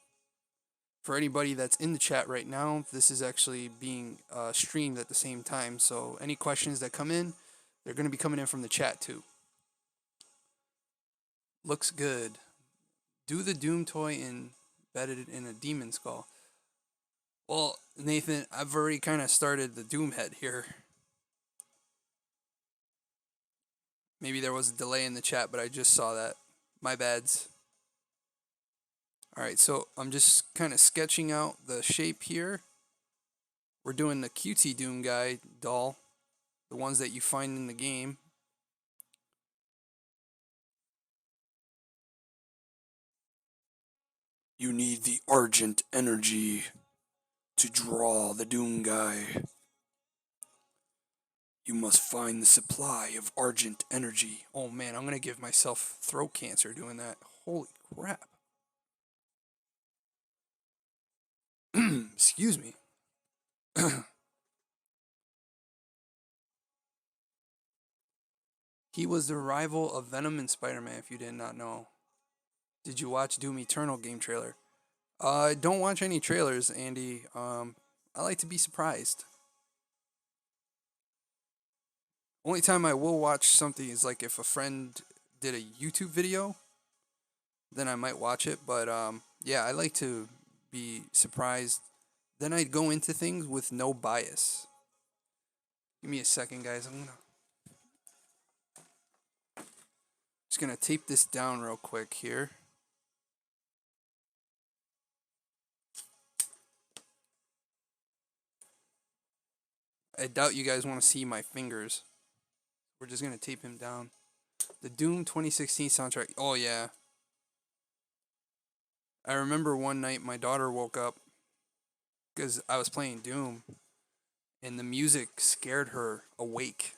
For anybody that's in the chat right now, this is actually being streamed at the same time. So any questions that come in, they're going to be coming in from the chat too. Looks good. Do the Doom toy embedded in a demon skull. Well, Nathan, I've already kind of started the Doom head here. Maybe there was a delay in the chat, but I just saw that. My bads. All right, so I'm just kind of sketching out the shape here. We're doing the QT Doom Guy doll, the ones that you find in the game. You need the Argent energy to draw the Doom Guy. You must find the supply of Argent energy. Oh man, I'm gonna give myself throat cancer doing that. Holy crap. Excuse me. He was the rival of Venom and Spider-Man, if you did not know. Did you watch Doom Eternal game trailer? Don't watch any trailers, Andy. I like to be surprised. Only time I will watch something is like if a friend did a YouTube video, then I might watch it. But yeah, I like to be surprised. Then I'd go into things with no bias. Give me a second, guys. I'm just gonna tape this down real quick here. I doubt you guys want to see my fingers. We're just gonna tape him down. The Doom 2016 soundtrack. Oh yeah. I remember one night my daughter woke up because I was playing Doom, and the music scared her awake.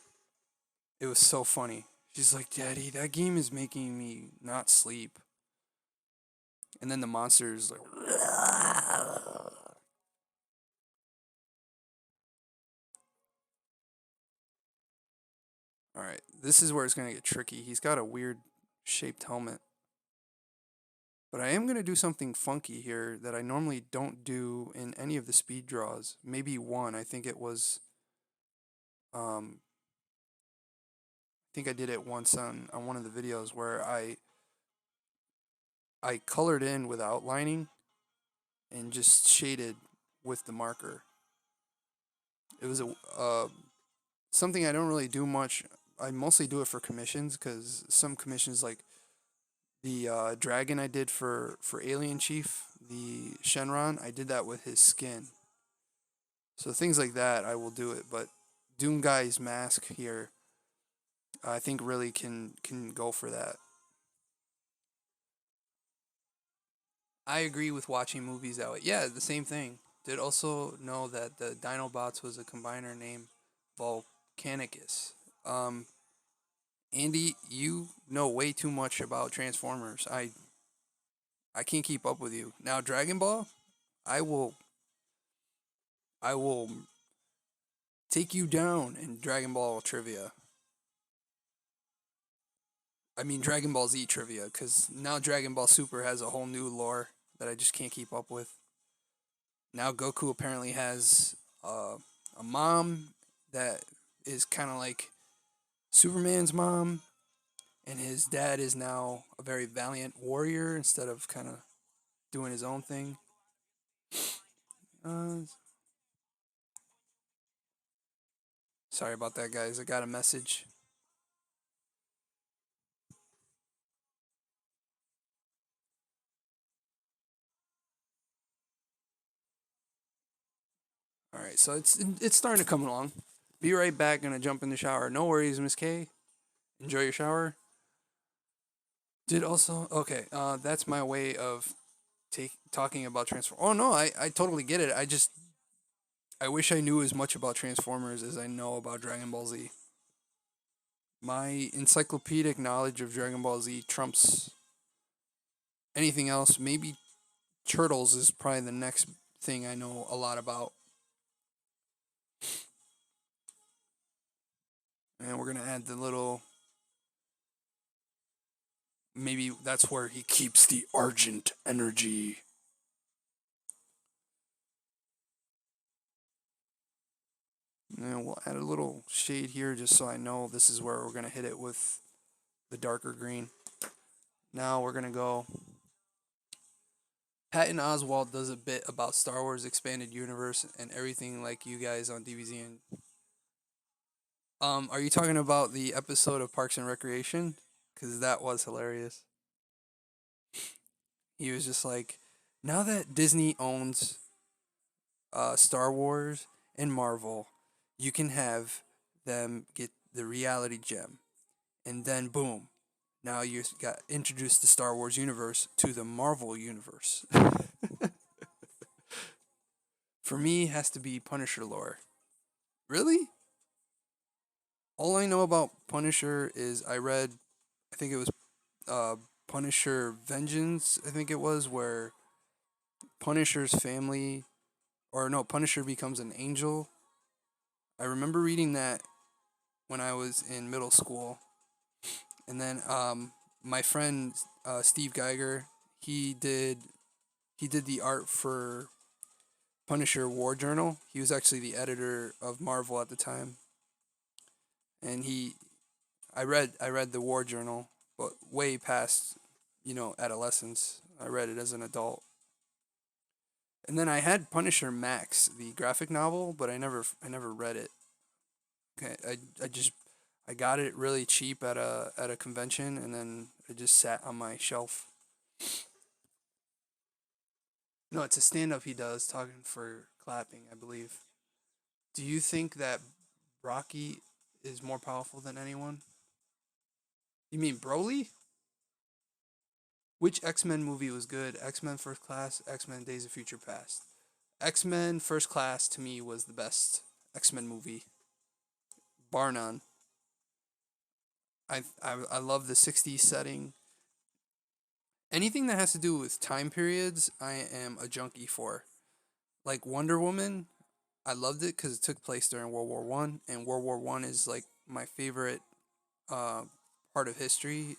It was so funny. She's like, "Daddy, that game is making me not sleep." And then the monsters like, All right, this is where it's gonna get tricky. He's got a weird shaped helmet, but I am gonna do something funky here that I normally don't do in any of the speed draws. Maybe one. I think it was. I think I did it once on one of the videos where I colored in with outlining and just shaded with the marker. It was a something I don't really do much. I mostly do it for commissions because some commissions like the dragon I did for Alien Chief, the Shenron, I did that with his skin. So things like that I will do it, but Doom Guy's mask here I think really can go for that. I agree with watching movies that way. Yeah, the same thing. Did also know that the Dinobots was a combiner named Volcanicus. Um, Andy, you know way too much about Transformers. I can't keep up with you. Now Dragon Ball, I will I will take you down in Dragon Ball trivia. I mean Dragon Ball Z trivia cuz now Dragon Ball Super has a whole new lore that I just can't keep up with. Now Goku apparently has a mom that is kind of like Superman's mom, and his dad is now a very valiant warrior instead of kind of doing his own thing. Uh, Sorry about that, guys. I got a message. All right, so it's starting to come along. Be right back. Gonna jump in the shower. No worries, Miss K. Enjoy your shower. Did also okay. That's my way of talking about Transformers. Oh no, I totally get it. I wish I knew as much about Transformers as I know about Dragon Ball Z. My encyclopedic knowledge of Dragon Ball Z trumps anything else. Maybe Turtles is probably the next thing I know a lot about. And we're gonna add the little. Maybe that's where he keeps the Argent energy. And we'll add a little shade here just so I know this is where we're gonna hit it with the darker green. Now we're gonna go. Patton Oswalt does a bit about Star Wars Expanded Universe and everything like you guys on DBZ. And are you talking about the episode of Parks and Recreation? Because that was hilarious. He was just like, now that Disney owns Star Wars and Marvel, you can have them get the reality gem, and then boom, now you got introduced the Star Wars universe to the Marvel universe. For me, it has to be Punisher lore. Really? All I know about Punisher is I read, I think it was Punisher Vengeance, I think it was, where Punisher's family, or no, Punisher becomes an angel. I remember reading that when I was in middle school. And then my friend Steve Geiger, he did he did the art for Punisher War Journal. He was actually the editor of Marvel at the time. And I read the War Journal, but way past, adolescence. I read it as an adult. And then I had Punisher Max, the graphic novel, but I never read it. Okay, I got it really cheap at a convention, and then it just sat on my shelf. No, it's a stand up he does talking for clapping, I believe. Do you think that Rocky is more powerful than anyone? You mean Broly? Which X Men movie was good? X Men First Class, X Men Days of Future Past. X Men First Class to me was the best X Men movie, bar none. I love the '60s setting. Anything that has to do with time periods, I am a junkie for. Like Wonder Woman, I loved it because it took place during World War One, and World War One is like my favorite. uh, part of history.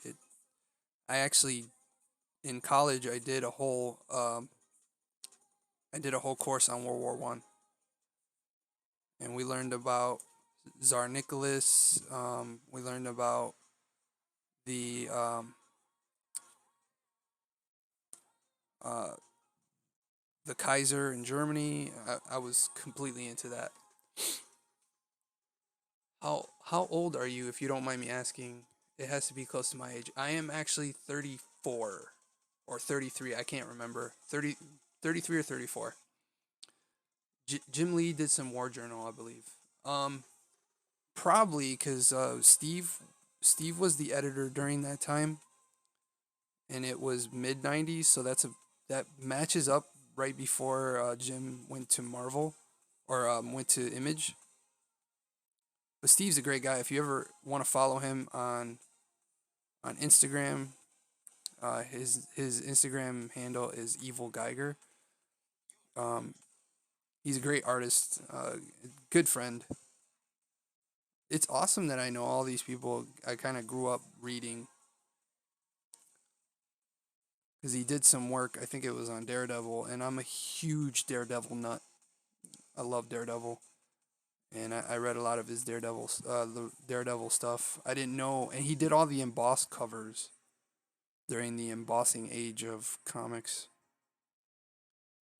I actually in college I did a whole course on World War I, and we learned about Tsar Nicholas. We learned about the uh, the Kaiser in Germany. I was completely into that. How old are you, if you don't mind me asking? It has to be close to my age. I am actually 34 or 33. I can't remember. 33 or 34. Jim Lee did some war journal, I believe. Um, Probably because Steve was the editor during that time, and it was mid '90s. So that matches up right before Jim went to Marvel or went to Image. But Steve's a great guy. If you ever want to follow him on Instagram, his Instagram handle is Evil Geiger. Um, he's a great artist, good friend. It's awesome that I know all these people. I kind of grew up reading because he did some work. I think it was on Daredevil, and I'm a huge Daredevil nut. I love Daredevil, and I read a lot of his the Daredevil stuff. I didn't know, and he did all the embossed covers during the embossing age of comics.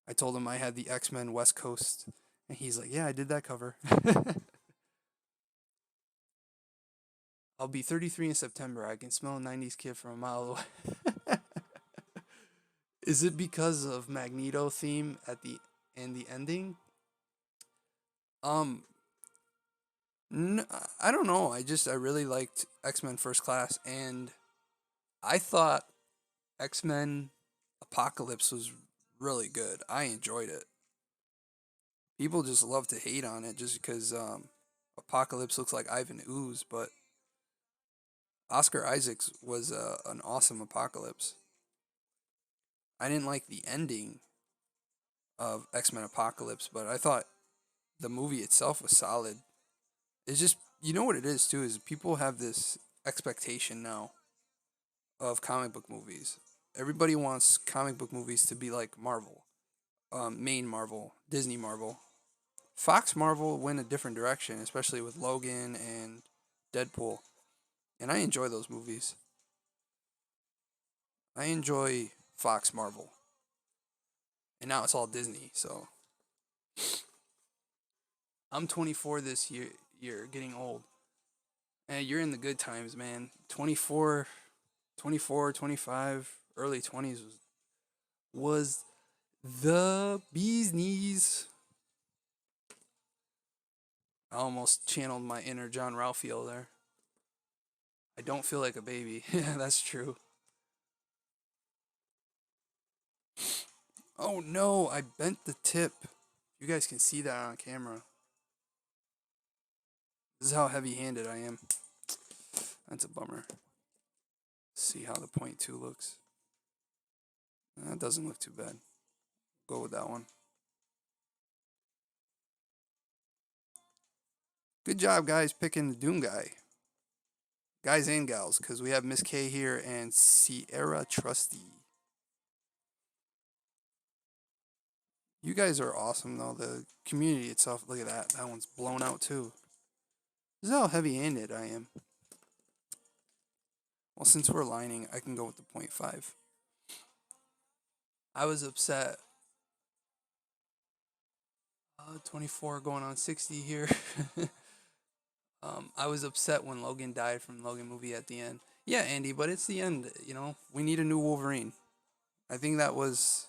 I told him I had the X-Men West Coast, and he's like, "Yeah, I did that cover." I'll be 33 in September. I can smell a 90s kid from a mile away. Is it because of Magneto theme at the and the ending? Um, I don't know. I really liked X Men First Class, and I thought X Men Apocalypse was really good. I enjoyed it. People just love to hate on it just because Apocalypse looks like Ivan Ooze, but Oscar Isaacs was an awesome Apocalypse. I didn't like the ending of X Men Apocalypse, but I thought the movie itself was solid. It's just, you know what it is too, is people have this expectation now of comic book movies. Everybody wants comic book movies to be like Marvel, main Marvel, Disney Marvel. Fox Marvel went a different direction, especially with Logan and Deadpool, and I enjoy those movies. I enjoy Fox Marvel, and now it's all Disney. So I'm 24 this year, getting old. And you're in the good times, man. 24, 24, 25, early 20s was the bee's knees. I almost channeled my inner John Ralphio there. I don't feel like a baby. Yeah, that's true. Oh no, I bent the tip. You guys can see that on camera. This is how heavy handed I am. That's a bummer. See how the point two looks. That doesn't look too bad. Go with that one. Good job, guys, picking the Doom guy. Guys and gals, because we have Miss K here and Sierra Trusty. You guys are awesome, though. The community itself, look at that. That one's blown out, too. This is how heavy handed I am. Well, since we're lining, I can go with the point 0.5. I was upset. 24 going on 60 here. I was upset when Logan died from Logan movie at the end. Yeah, Andy, but it's the end. You know, we need a new Wolverine. I think that was.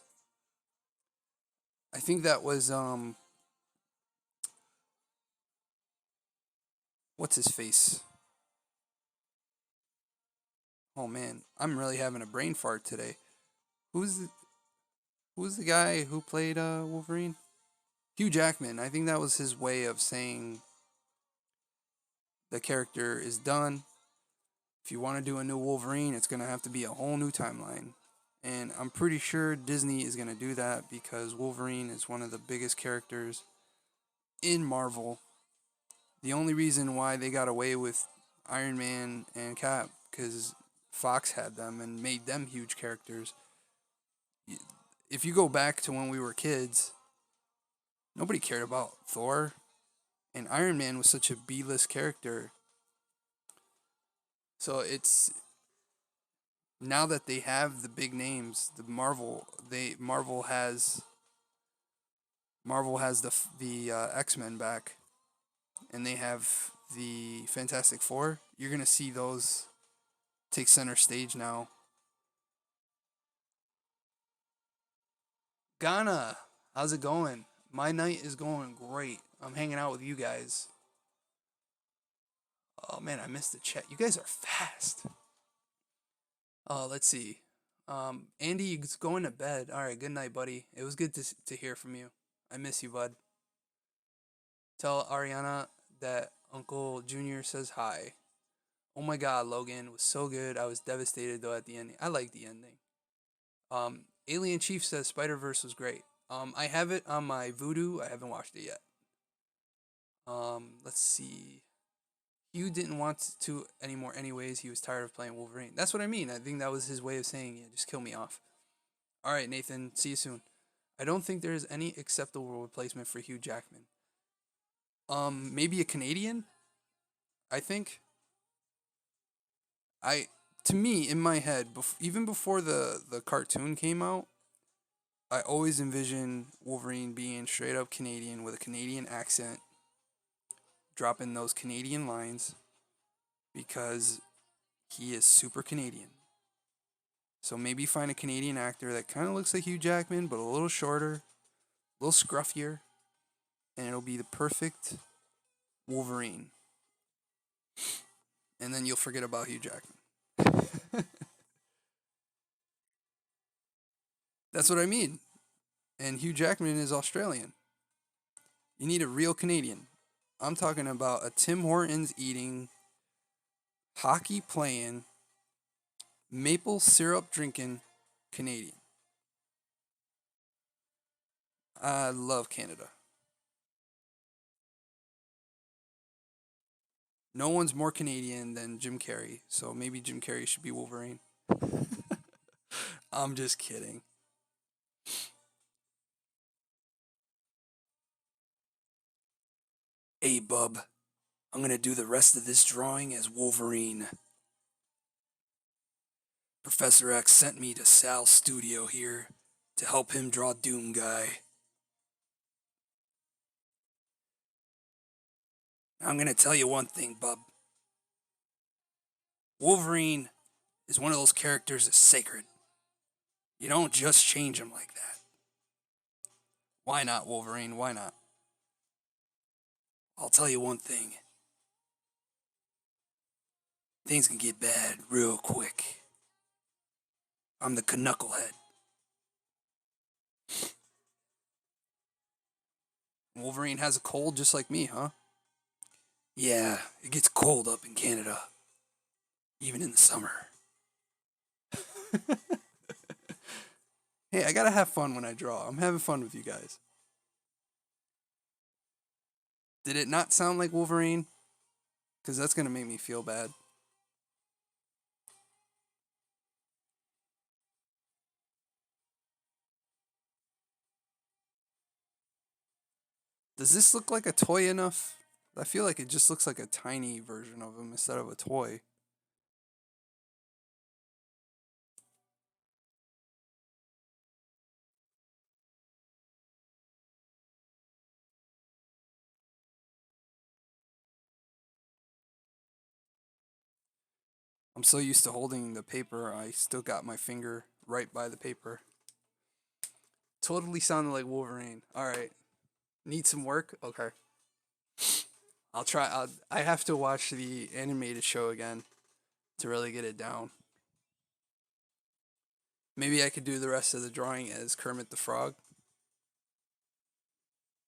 I think that was. What's his face? Oh man, I'm really having a brain fart today. Who's the, who's the guy who played Wolverine? Hugh Jackman. I think that was his way of saying the character is done. If you want to do a new Wolverine, it's going to have to be a whole new timeline. And I'm pretty sure Disney is going to do that because Wolverine is one of the biggest characters in Marvel. The only reason why they got away with Iron Man and Cap because Fox had them and made them huge characters. If you go back to when we were kids, nobody cared about Thor, and Iron Man was such a B-list character. So it's now that they have the big names, the Marvel has the X Men back, and they have the Fantastic Four. You're gonna see those take center stage now. Ghana, how's it going? My night is going great. I'm hanging out with you guys. Oh man, I missed the chat. You guys are fast. Let's see. Andy's going to bed. All right, good night, buddy. It was good to hear from you. I miss you, bud. Tell Ariana that Uncle Junior says hi. Oh my God, Logan was so good. I was devastated though at the ending. I like the ending. Alien Chief says Spider Verse was great. I have it on my Voodoo. I haven't watched it yet. Let's see. Hugh didn't want to anymore, anyways. He was tired of playing Wolverine. That's what I mean. I think that was his way of saying, yeah, just kill me off. All right, Nathan. See you soon. I don't think there is any acceptable replacement for Hugh Jackman. Maybe a Canadian. I think. I to me in my head, even before the cartoon came out, I always envisioned Wolverine being straight up Canadian with a Canadian accent, dropping those Canadian lines because he is super Canadian. So maybe find a Canadian actor that kind of looks like Hugh Jackman, but a little shorter, a little scruffier, and it'll be the perfect Wolverine. And then you'll forget about Hugh Jackman. That's what I mean. And Hugh Jackman is Australian. You need a real Canadian. I'm talking about a Tim Hortons eating, hockey playing, maple syrup drinking Canadian. I love Canada. No one's more Canadian than Jim Carrey, so maybe Jim Carrey should be Wolverine. I'm just kidding. Hey, bub, I'm gonna do the rest of this drawing as Wolverine. Professor X sent me to Sal's studio here to help him draw Doom Guy. I'm gonna tell you one thing, bub. Wolverine is one of those characters that's sacred. You don't just change him like that. Why not, Wolverine? Why not? I'll tell you one thing. Things can get bad real quick. I'm the Knucklehead. Wolverine has a cold just like me, huh? Yeah, it gets cold up in Canada, even in the summer. Hey, I gotta have fun when I draw. I'm having fun with you guys. Did it not sound like Wolverine? Because that's gonna make me feel bad. Does this look like a toy enough? I feel like it just looks like a tiny version of him instead of a toy. I'm so used to holding the paper, I still got my finger right by the paper. Totally sounded like Wolverine. All right. Need some work? Okay. I'll try. I have to watch the animated show again to really get it down. Maybe I could do the rest of the drawing as Kermit the Frog.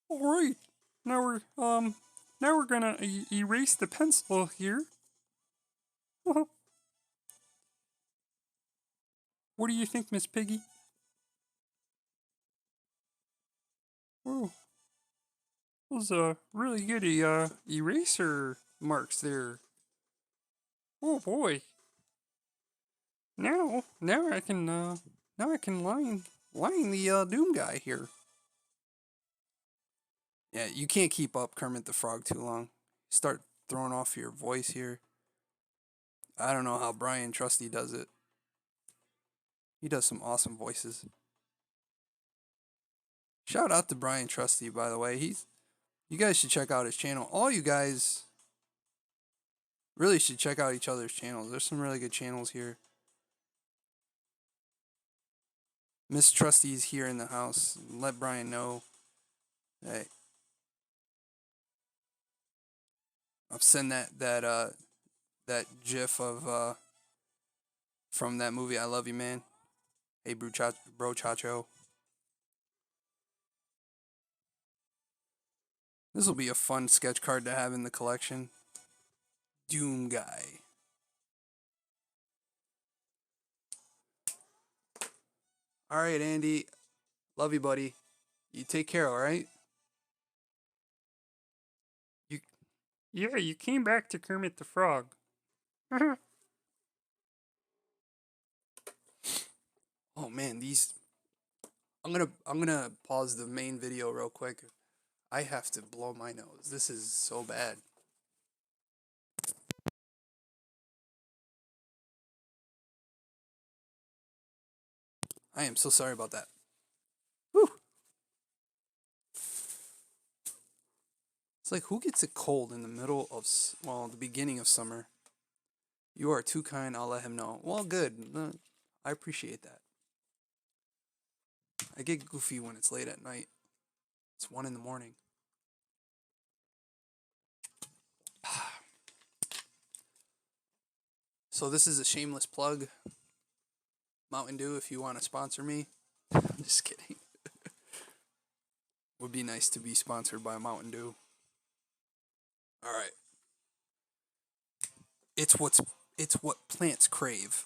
All right. Now we're gonna erase the pencil here. What do you think, Miss Piggy? Oh, those really good eraser marks there. Oh boy. Now I can line the Doom guy here. Yeah, you can't keep up Kermit the Frog too long. Start throwing off your voice here. I don't know how Brian Trusty does it. He does some awesome voices. Shout out to Brian Trusty, by the way. You guys should check out his channel. All you guys really should check out each other's channels. There's some really good channels here. Miss Trusty's here in the house. Let Brian know. Hey, I've sent that GIF of from that movie I Love You Man. Hey, bro, chacho. This will be a fun sketch card to have in the collection. Doom guy. All right, Andy. Love you, buddy. You take care, all right? You Yeah, you came back to Kermit the Frog. Oh man, these I'm gonna pause the main video real quick. I have to blow my nose. This is so bad. I am so sorry about that. Whew. It's like, who gets a cold in the middle of, the beginning of summer? You are too kind, I'll let him know. Well, good. I appreciate that. I get goofy when it's late at night. It's 1 in the morning. So this is a shameless plug. Mountain Dew, if you want to sponsor me. I'm just kidding. Would be nice to be sponsored by Mountain Dew. All right. It's what plants crave.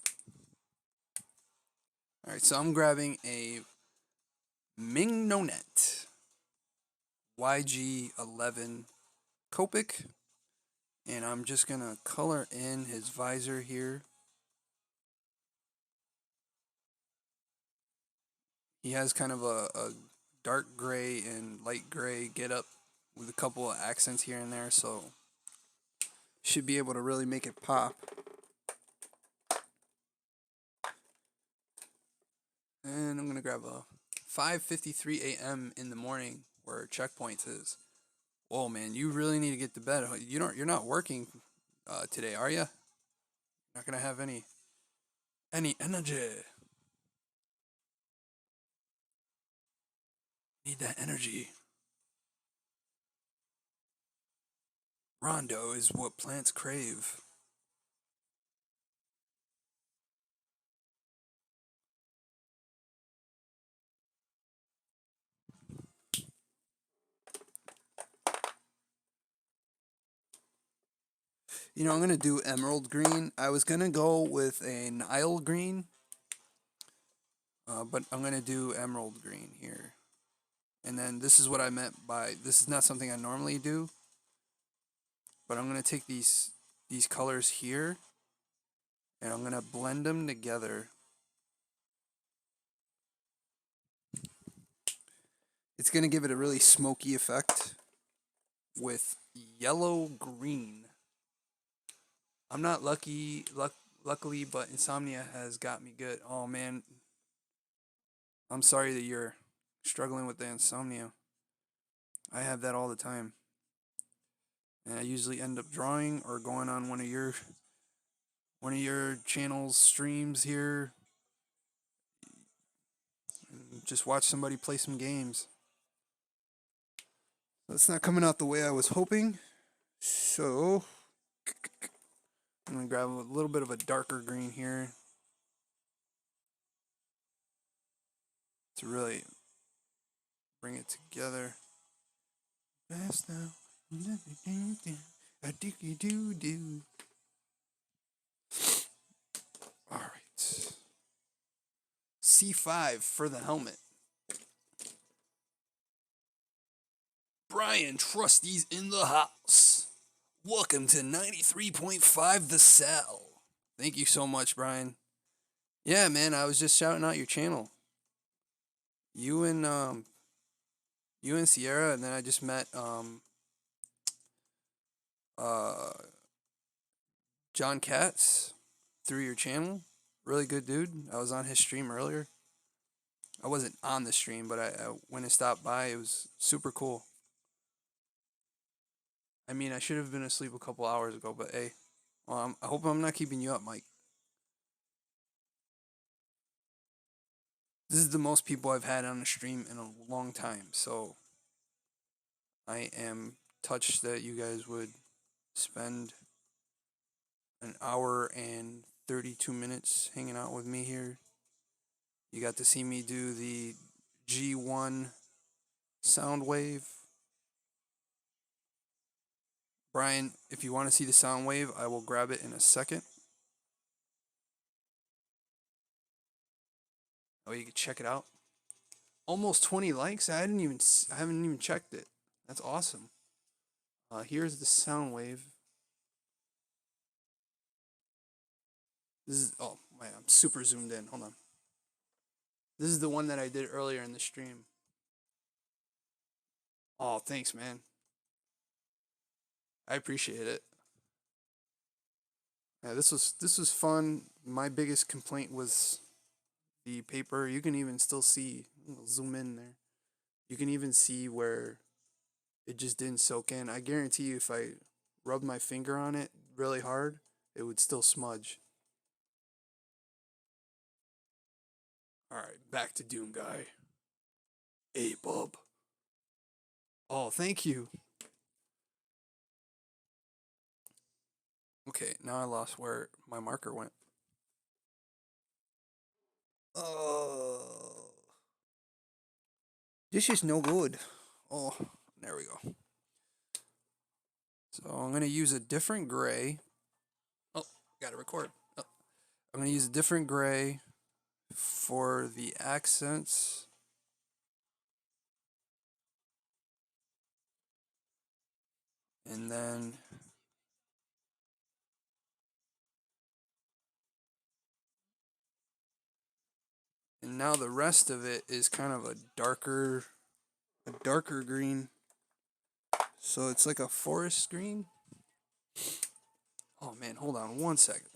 All right, so I'm grabbing a Mignonet YG11 Copic, and I'm just gonna color in his visor here. He has kind of a dark gray and light gray get up with a couple of accents here and there, so should be able to really make it pop. And I'm gonna grab a 5:53 a.m. in the morning where checkpoints is. Whoa, man, you really need to get to bed. You're not working today, are you? Not gonna have any energy. Need that energy. Rondo is what plants crave. You know, I'm gonna do emerald green. I was gonna go with a Nile green, but I'm gonna do emerald green here. And then this is what I meant by, this is not something I normally do, but I'm gonna take these colors here, and I'm gonna blend them together. It's gonna give it a really smoky effect with yellow green. I'm not luckily, but insomnia has got me good. Oh man, I'm sorry that you're struggling with the insomnia. I have that all the time. And I usually end up drawing or going on one of your channel's streams here and just watch somebody play some games. That's not coming out the way I was hoping. So I'm gonna grab a little bit of a darker green here to really bring it together. Fast now. A dicky doo doo. Alright. C5 for the helmet. Brian Trusty's in the house. Welcome to 93.5 The Cell. Thank you so much, Brian. Yeah, man, I was just shouting out your channel. You and you and Sierra, and then I just met uh John Katz through your channel. Really good dude. I was on his stream earlier. I wasn't on the stream, but I went and stopped by. It was super cool. I mean, I should have been asleep a couple hours ago, but hey, well, I hope I'm not keeping you up, Mike. This is the most people I've had on a stream in a long time, so I am touched that you guys would spend an hour and 32 minutes hanging out with me here. You got to see me do the G1 Soundwave. Brian, if you want to see the Soundwave, I will grab it in a second. Oh, you can check it out. Almost 20 likes. I haven't even checked it. That's awesome. Here's the Soundwave. This is man, I'm super zoomed in. Hold on. This is the one that I did earlier in the stream. Oh, thanks, man. I appreciate it. Yeah, this was fun. My biggest complaint was the paper. You can even still see. I'll zoom in there. You can even see where it just didn't soak in. I guarantee you, if I rubbed my finger on it really hard, it would still smudge. All right, back to Doom Guy. Hey, bub. Oh, thank you. Okay, now I lost where my marker went. Oh, this is no good. Oh, there we go. So I'm gonna use a different gray. Oh, gotta record. Oh, I'm gonna use a different gray for the accents. And then and now the rest of it is kind of a darker green. So it's like a forest green. Oh man, hold on one second.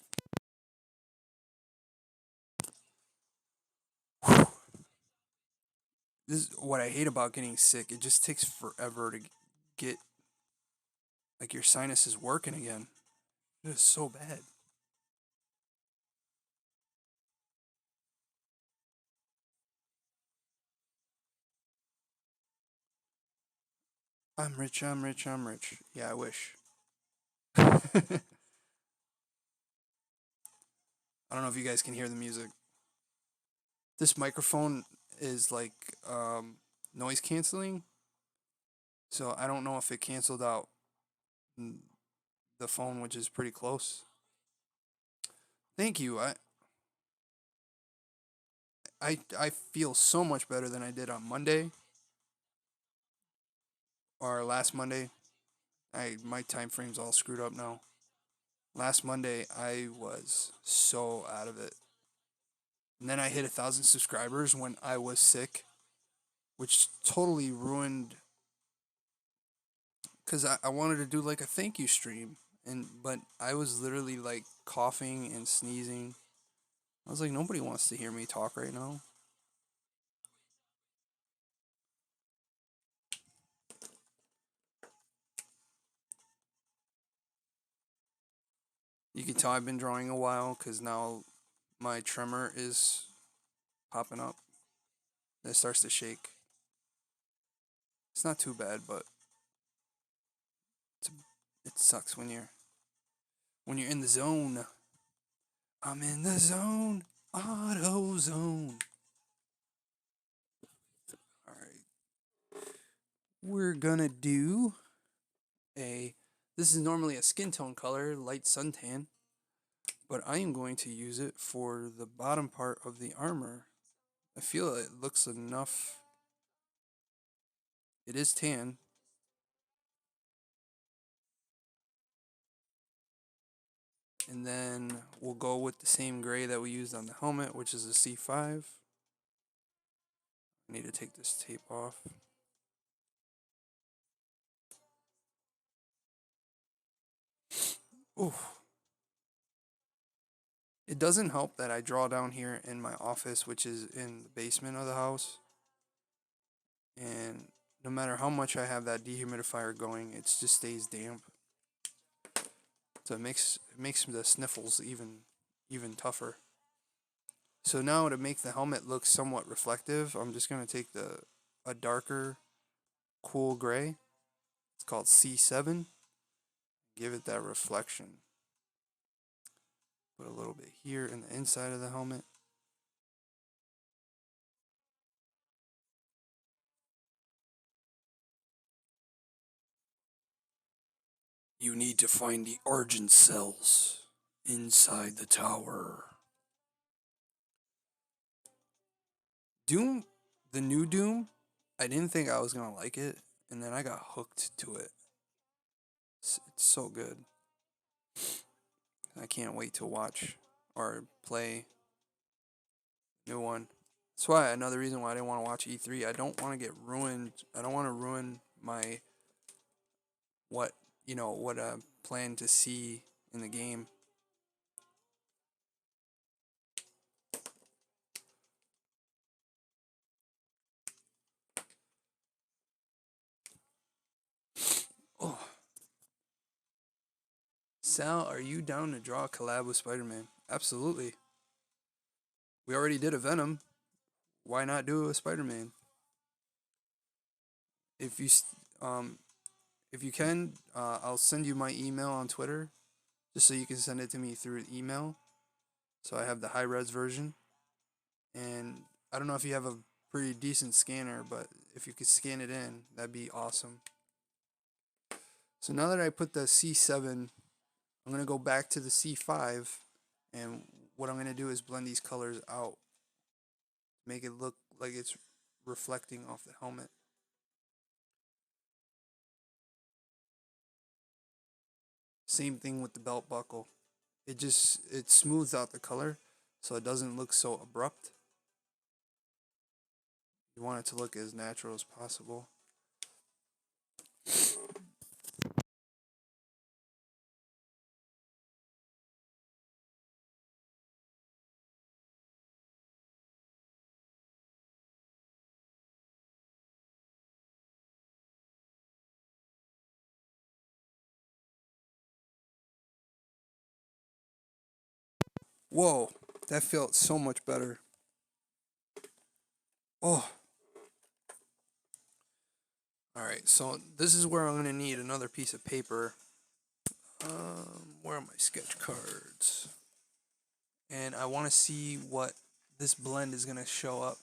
This is what I hate about getting sick. It just takes forever to get like your sinuses working again. It is so bad. I'm rich, I'm rich, I'm rich. Yeah, I wish. I don't know if you guys can hear the music. This microphone is like noise canceling, so I don't know if it canceled out the phone, which is pretty close. Thank you. I feel so much better than I did on Monday or last Monday. My time frame's all screwed up now. Last Monday I was so out of it. And then I hit 1,000 subscribers when I was sick, which totally ruined because I wanted to do like a thank you stream, but I was literally like coughing and sneezing. I was like, nobody wants to hear me talk right now. You can tell I've been drawing a while because now my tremor is popping up. It starts to shake. It's not too bad, but it's, it sucks when you're in the zone. I'm in the zone, auto zone. All right, we're gonna do a. This is normally a skin tone color, light suntan, but I am going to use it for the bottom part of the armor. I feel it looks enough. It is tan. And then we'll go with the same gray that we used on the helmet, which is a C5. I need to take this tape off. Ooh. It doesn't help that I draw down here in my office, which is in the basement of the house. And no matter how much I have that dehumidifier going, it just stays damp. So it makes the sniffles even tougher. So now to make the helmet look somewhat reflective, I'm just gonna take a darker, cool gray. It's called C7. Give it that reflection. Put a little bit here in the inside of the helmet. You need to find the Argent cells inside the tower. Doom, the new Doom, I didn't think I was gonna like it, and then I got hooked to it. It's so good. I can't wait to watch or play new one. That's why another reason why I didn't want to watch E3. I don't want to get ruined. I don't want to ruin my what I plan to see in the game. Oh, Sal, are you down to draw a collab with Spider-Man? Absolutely. We already did a Venom. Why not do a Spider-Man? If you if you can, I'll send you my email on Twitter, just so you can send it to me through email. So I have the high res version, and I don't know if you have a pretty decent scanner, but if you could scan it in, that'd be awesome. So now that I put the C7, I'm gonna go back to the C5, and what I'm gonna do is blend these colors out, make it look like it's reflecting off the helmet. Same thing with the belt buckle. It smooths out the color so it doesn't look so abrupt. You want it to look as natural as possible. Whoa, that felt so much better. Oh, all right. So this is where I'm gonna need another piece of paper. Where are my sketch cards? And I want to see what this blend is gonna show up.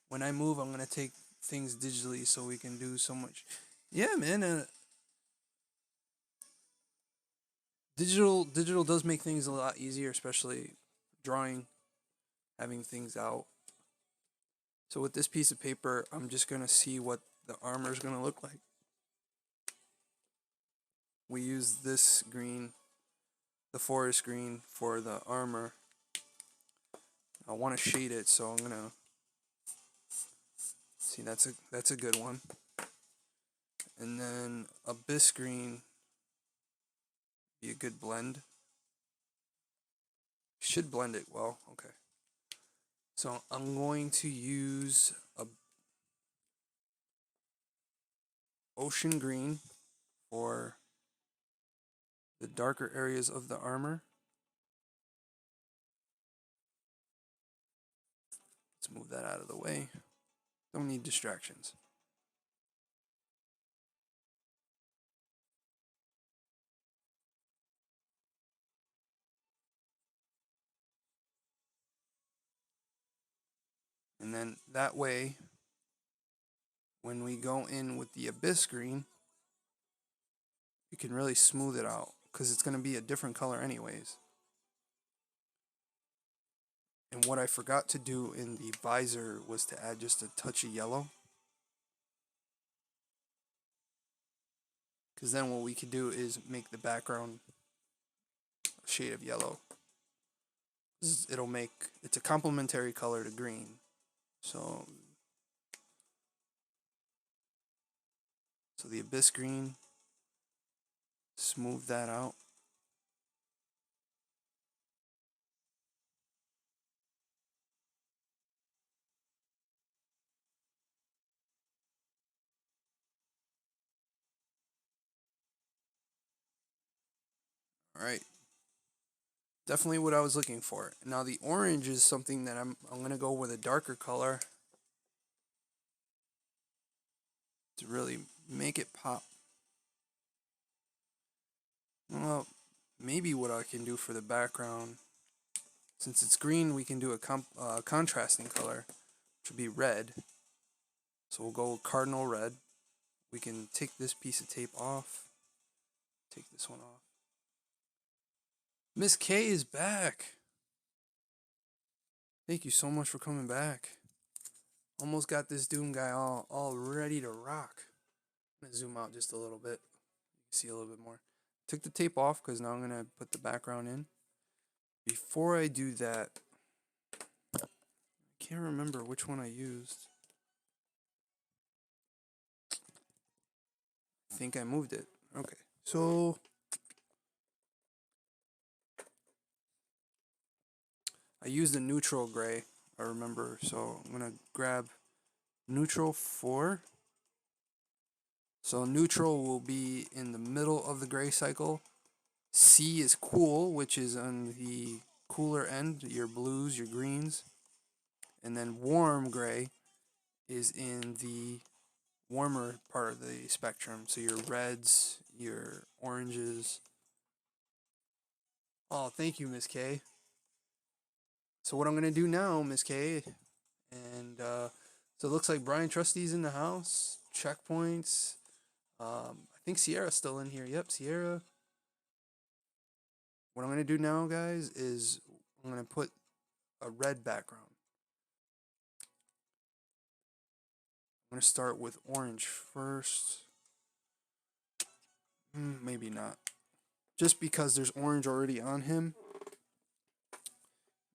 When I move, I'm gonna take things digitally so we can do so much. Yeah, man. Digital does make things a lot easier, especially drawing, having things out. So with this piece of paper, I'm just gonna see what the armor is gonna look like. We use this green, the forest green, for the armor. I want to shade it, so I'm gonna see. That's a good one. And then abyss green be a good blend. Should blend it well. Okay. So I'm going to use a ocean green for the darker areas of the armor. Let's move that out of the way. Don't need distractions. And then that way, when we go in with the abyss green, you can really smooth it out because it's going to be a different color anyways. And what I forgot to do in the visor was to add just a touch of yellow. Because then what we could do is make the background shade of yellow. It'll make, it's a complementary color to green. So the abyss green, smooth that out. All right. Definitely what I was looking for. Now the orange is something that I'm gonna go with a darker color to really make it pop. Well, maybe what I can do for the background, since it's green, we can do a contrasting color, which would be red. So we'll go with cardinal red. We can take this piece of tape off. Take this one off. Miss K is back. Thank you so much for coming back. Almost got this Doom guy all ready to rock. I'm gonna zoom out just a little bit. You can see a little bit more. Took the tape off because now I'm gonna put the background in. Before I do that, I can't remember which one I used. I think I moved it. Okay, so I used a neutral gray, I remember. So I'm gonna grab neutral 4. So neutral will be in the middle of the gray cycle. C is cool, which is on the cooler end, your blues, your greens. And then warm gray is in the warmer part of the spectrum. So your reds, your oranges. Oh, thank you, Miss K. So what I'm going to do now, Miss K, and so it looks like Brian Trusty's in the house. Checkpoints. I think Sierra's still in here. Yep, Sierra. What I'm going to do now, guys, is I'm going to put a red background. I'm going to start with orange first. Maybe not. Just because there's orange already on him,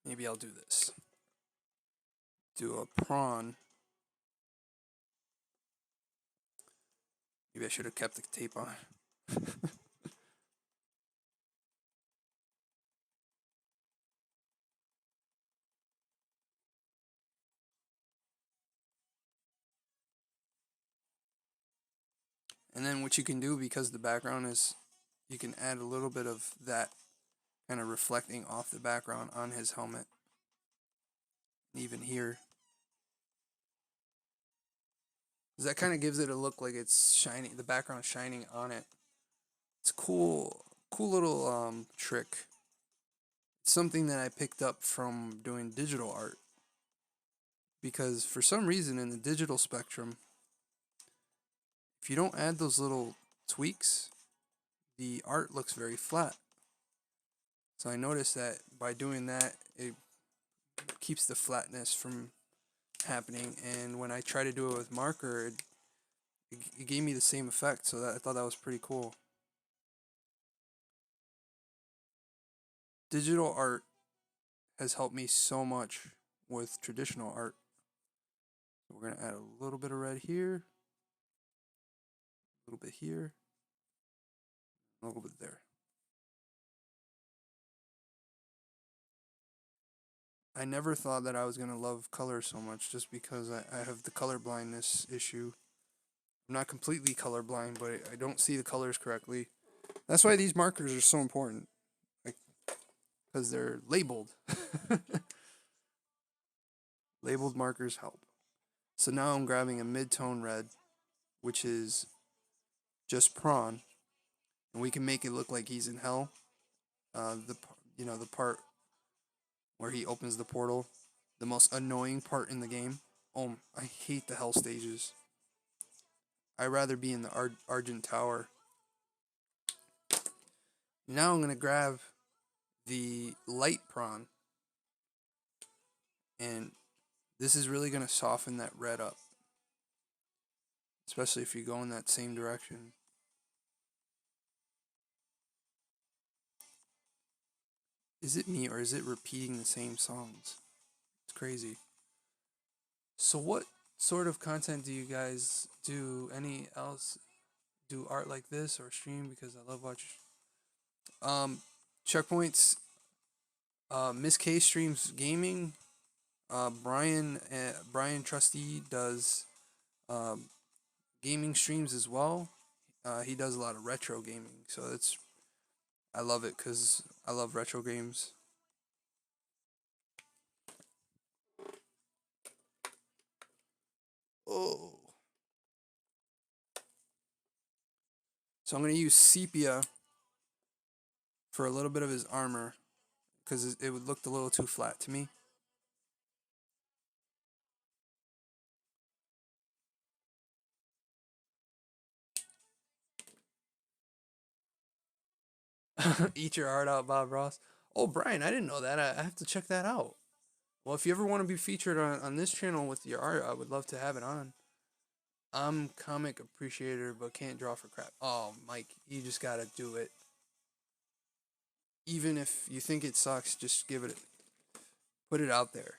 maybe I'll do this. Do a prawn. Maybe I should have kept the tape on. And then what you can do, because the background is, you can add a little bit of that kind of reflecting off the background on his helmet. Even here. Because that kind of gives it a look like it's shining, the background shining on it. It's cool little trick. It's something that I picked up from doing digital art. Because for some reason in the digital spectrum, if you don't add those little tweaks, the art looks very flat. So I noticed that by doing that, it keeps the flatness from happening. And when I try to do it with marker, it gave me the same effect. So I thought that was pretty cool. Digital art has helped me so much with traditional art. So we're going to add a little bit of red here, a little bit here, a little bit there. I never thought that I was going to love color so much just because I have the color blindness issue. I'm not completely colorblind, but I don't see the colors correctly. That's why these markers are so important, because they're labeled. Labeled markers help. So now I'm grabbing a mid-tone red, which is just prawn, and we can make it look like he's in hell. The part where he opens the portal, the most annoying part in the game. Oh, I hate the hell stages. I'd rather be in the Argent Tower. Now I'm gonna grab the light prawn, and this is really gonna soften that red up, especially if you go in that same direction. Is it me or is it repeating the same songs? It's crazy. So what sort of content do you guys do? Any else do art like this or stream? Because I love watching. Um, checkpoints. Miss K streams gaming. Brian Trustee does um, gaming streams as well. He does a lot of retro gaming, so it's I love it because I love retro games. Oh, so I'm gonna use sepia for a little bit of his armor because it would look a little too flat to me. Eat your heart out, Bob Ross. Oh, Brian, I didn't know that. I have to check that out. Well, if you ever want to be featured on this channel with your art, I would love to have it on. I'm comic appreciator, but can't draw for crap. Oh, Mike, you just gotta do it. Even if you think it sucks, just give it, put it out there.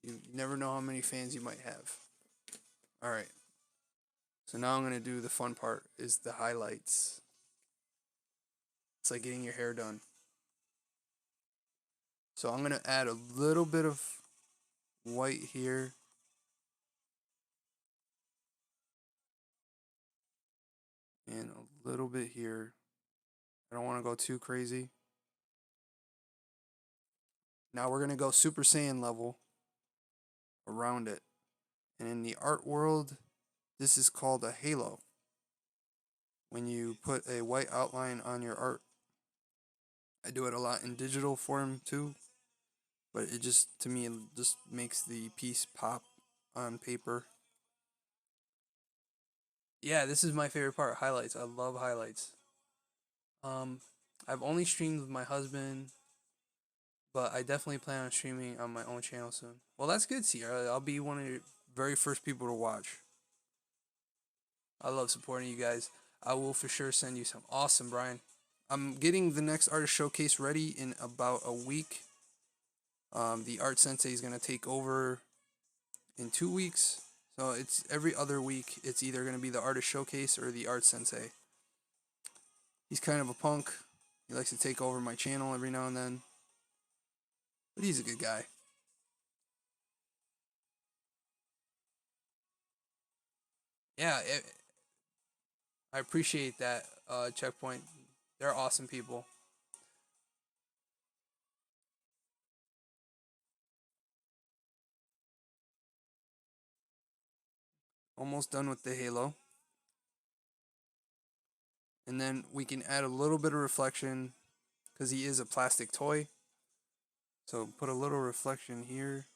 You never know how many fans you might have. All right. So now I'm gonna do the fun part, is the highlights. It's like getting your hair done. So I'm gonna add a little bit of white here. And a little bit here. I don't want to go too crazy. Now we're gonna go Super Saiyan level around it. And in the art world, this is called a halo. When you put a white outline on your art. I do it a lot in digital form too, but it just, to me, it just makes the piece pop on paper. Yeah, this is my favorite part, highlights. I love highlights. Um, I've only streamed with my husband, but I definitely plan on streaming on my own channel soon. Well, that's good, Sierra. I'll be one of your very first people to watch. I love supporting you guys. I will for sure send you some. Awesome, Brian. I'm getting the next artist showcase ready in about a week. The art sensei is gonna take over in 2 weeks. So it's every other week. It's either gonna be the artist showcase or the art sensei. He's kind of a punk. He likes to take over my channel every now and then, but he's a good guy. Yeah, I appreciate that, checkpoint. They're awesome people. Almost done with the halo. And then we can add a little bit of reflection because he is a plastic toy. So put a little reflection here.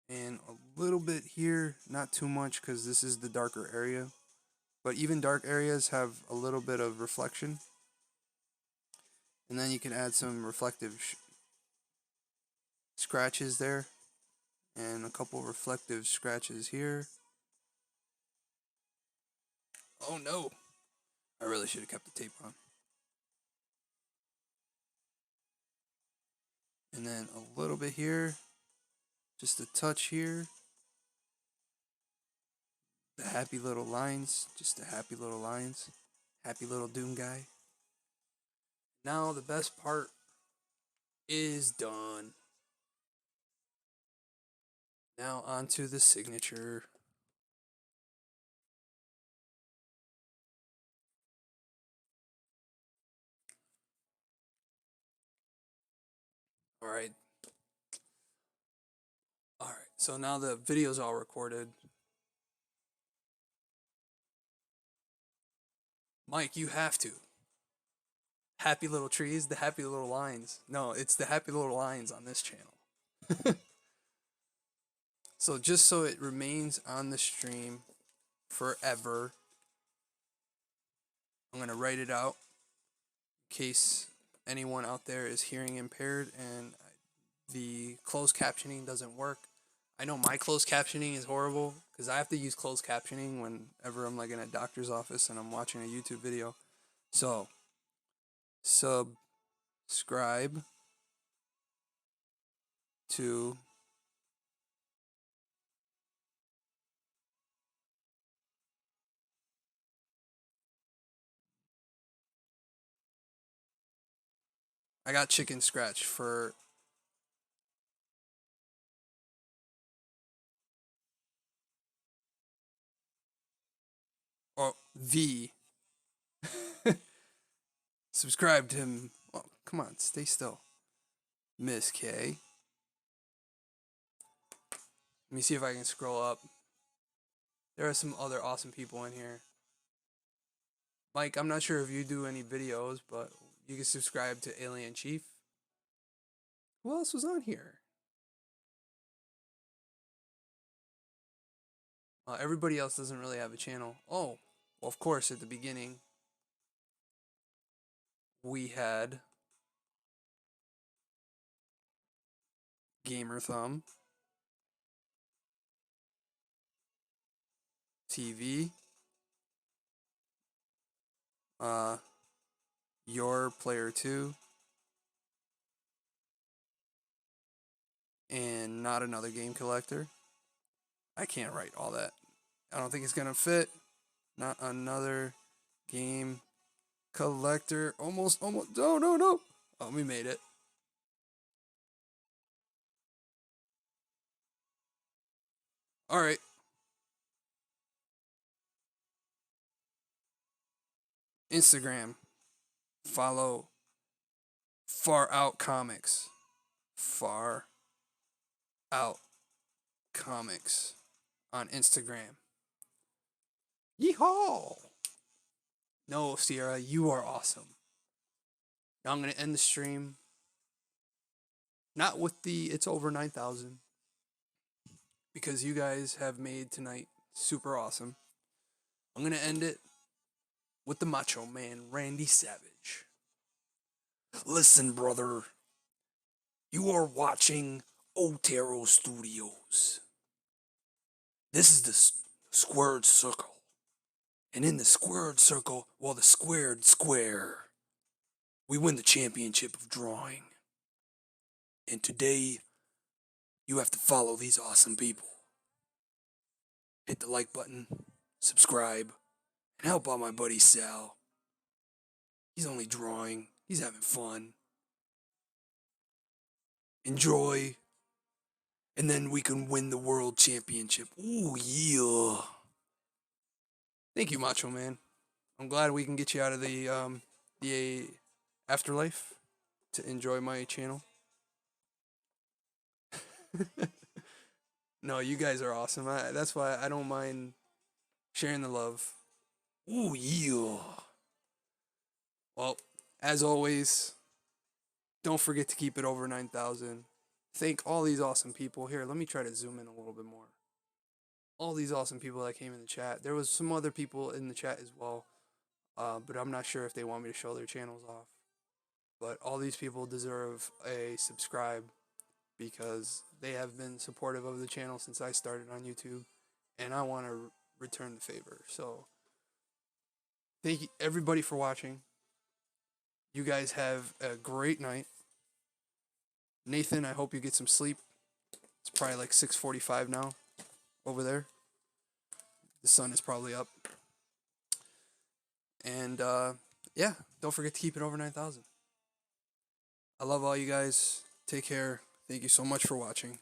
And a little bit here, not too much because this is the darker area. But even dark areas have a little bit of reflection. And then you can add some reflective scratches there. And a couple reflective scratches here. Oh no! I really should have kept the tape on. And then a little bit here. Just a touch here. The happy little lines. Just the happy little lines. Happy little Doom guy. Now the best part is done. Now onto the signature. All right. All right. So now the video's all recorded. Mike, you have to. Happy little trees, the happy little lines. No, it's the happy little lines on this channel. So just so it remains on the stream forever, I'm going to write it out in case anyone out there is hearing impaired and the closed captioning doesn't work. I know my closed captioning is horrible because I have to use closed captioning whenever I'm like in a doctor's office and I'm watching a YouTube video. So, subscribe to I got chicken scratch for V. Subscribe to him. Oh, come on, stay still. Miss K. Let me see if I can scroll up. There are some other awesome people in here. Mike, I'm not sure if you do any videos, but you can subscribe to Alien Chief. Who else was on here? Everybody else doesn't really have a channel. Oh, well, of course, at the beginning, we had Gamer Thumb TV, Your Player 2, and Not Another Game Collector. I can't write all that. I don't think it's gonna fit. Not Another Game Collector. Almost. No. Oh, we made it. All right. Instagram. Follow Far Out Comics. Far Out Comics on Instagram. Yeehaw! No, Sierra, you are awesome. Now I'm going to end the stream. Not with the it's over 9,000. Because you guys have made tonight super awesome. I'm going to end it with the Macho Man, Randy Savage. Listen, brother. You are watching Otero Studios. This is the squared circle. And in the squared circle, well, the squared square, we win the championship of drawing. And today, you have to follow these awesome people. Hit the like button, subscribe, and help out my buddy Sal. He's only drawing, he's having fun. Enjoy, and then we can win the world championship. Ooh, yeah. Thank you, Macho Man. I'm glad we can get you out of the afterlife to enjoy my channel. No, you guys are awesome. That's why I don't mind sharing the love. Ooh, yeah. Well, as always, don't forget to keep it over 9,000. Thank all these awesome people. Here, let me try to zoom in a little bit more. All these awesome people that came in the chat. There was some other people in the chat as well, but I'm not sure if they want me to show their channels off. But all these people deserve a subscribe because they have been supportive of the channel since I started on YouTube, and I want to return the favor. So, thank you everybody for watching. You guys have a great night. Nathan, I hope you get some sleep. It's probably like 6:45 now over there. The sun is probably up. And yeah, don't forget to keep it over 9,000. I love all you guys. Take care. Thank you so much for watching.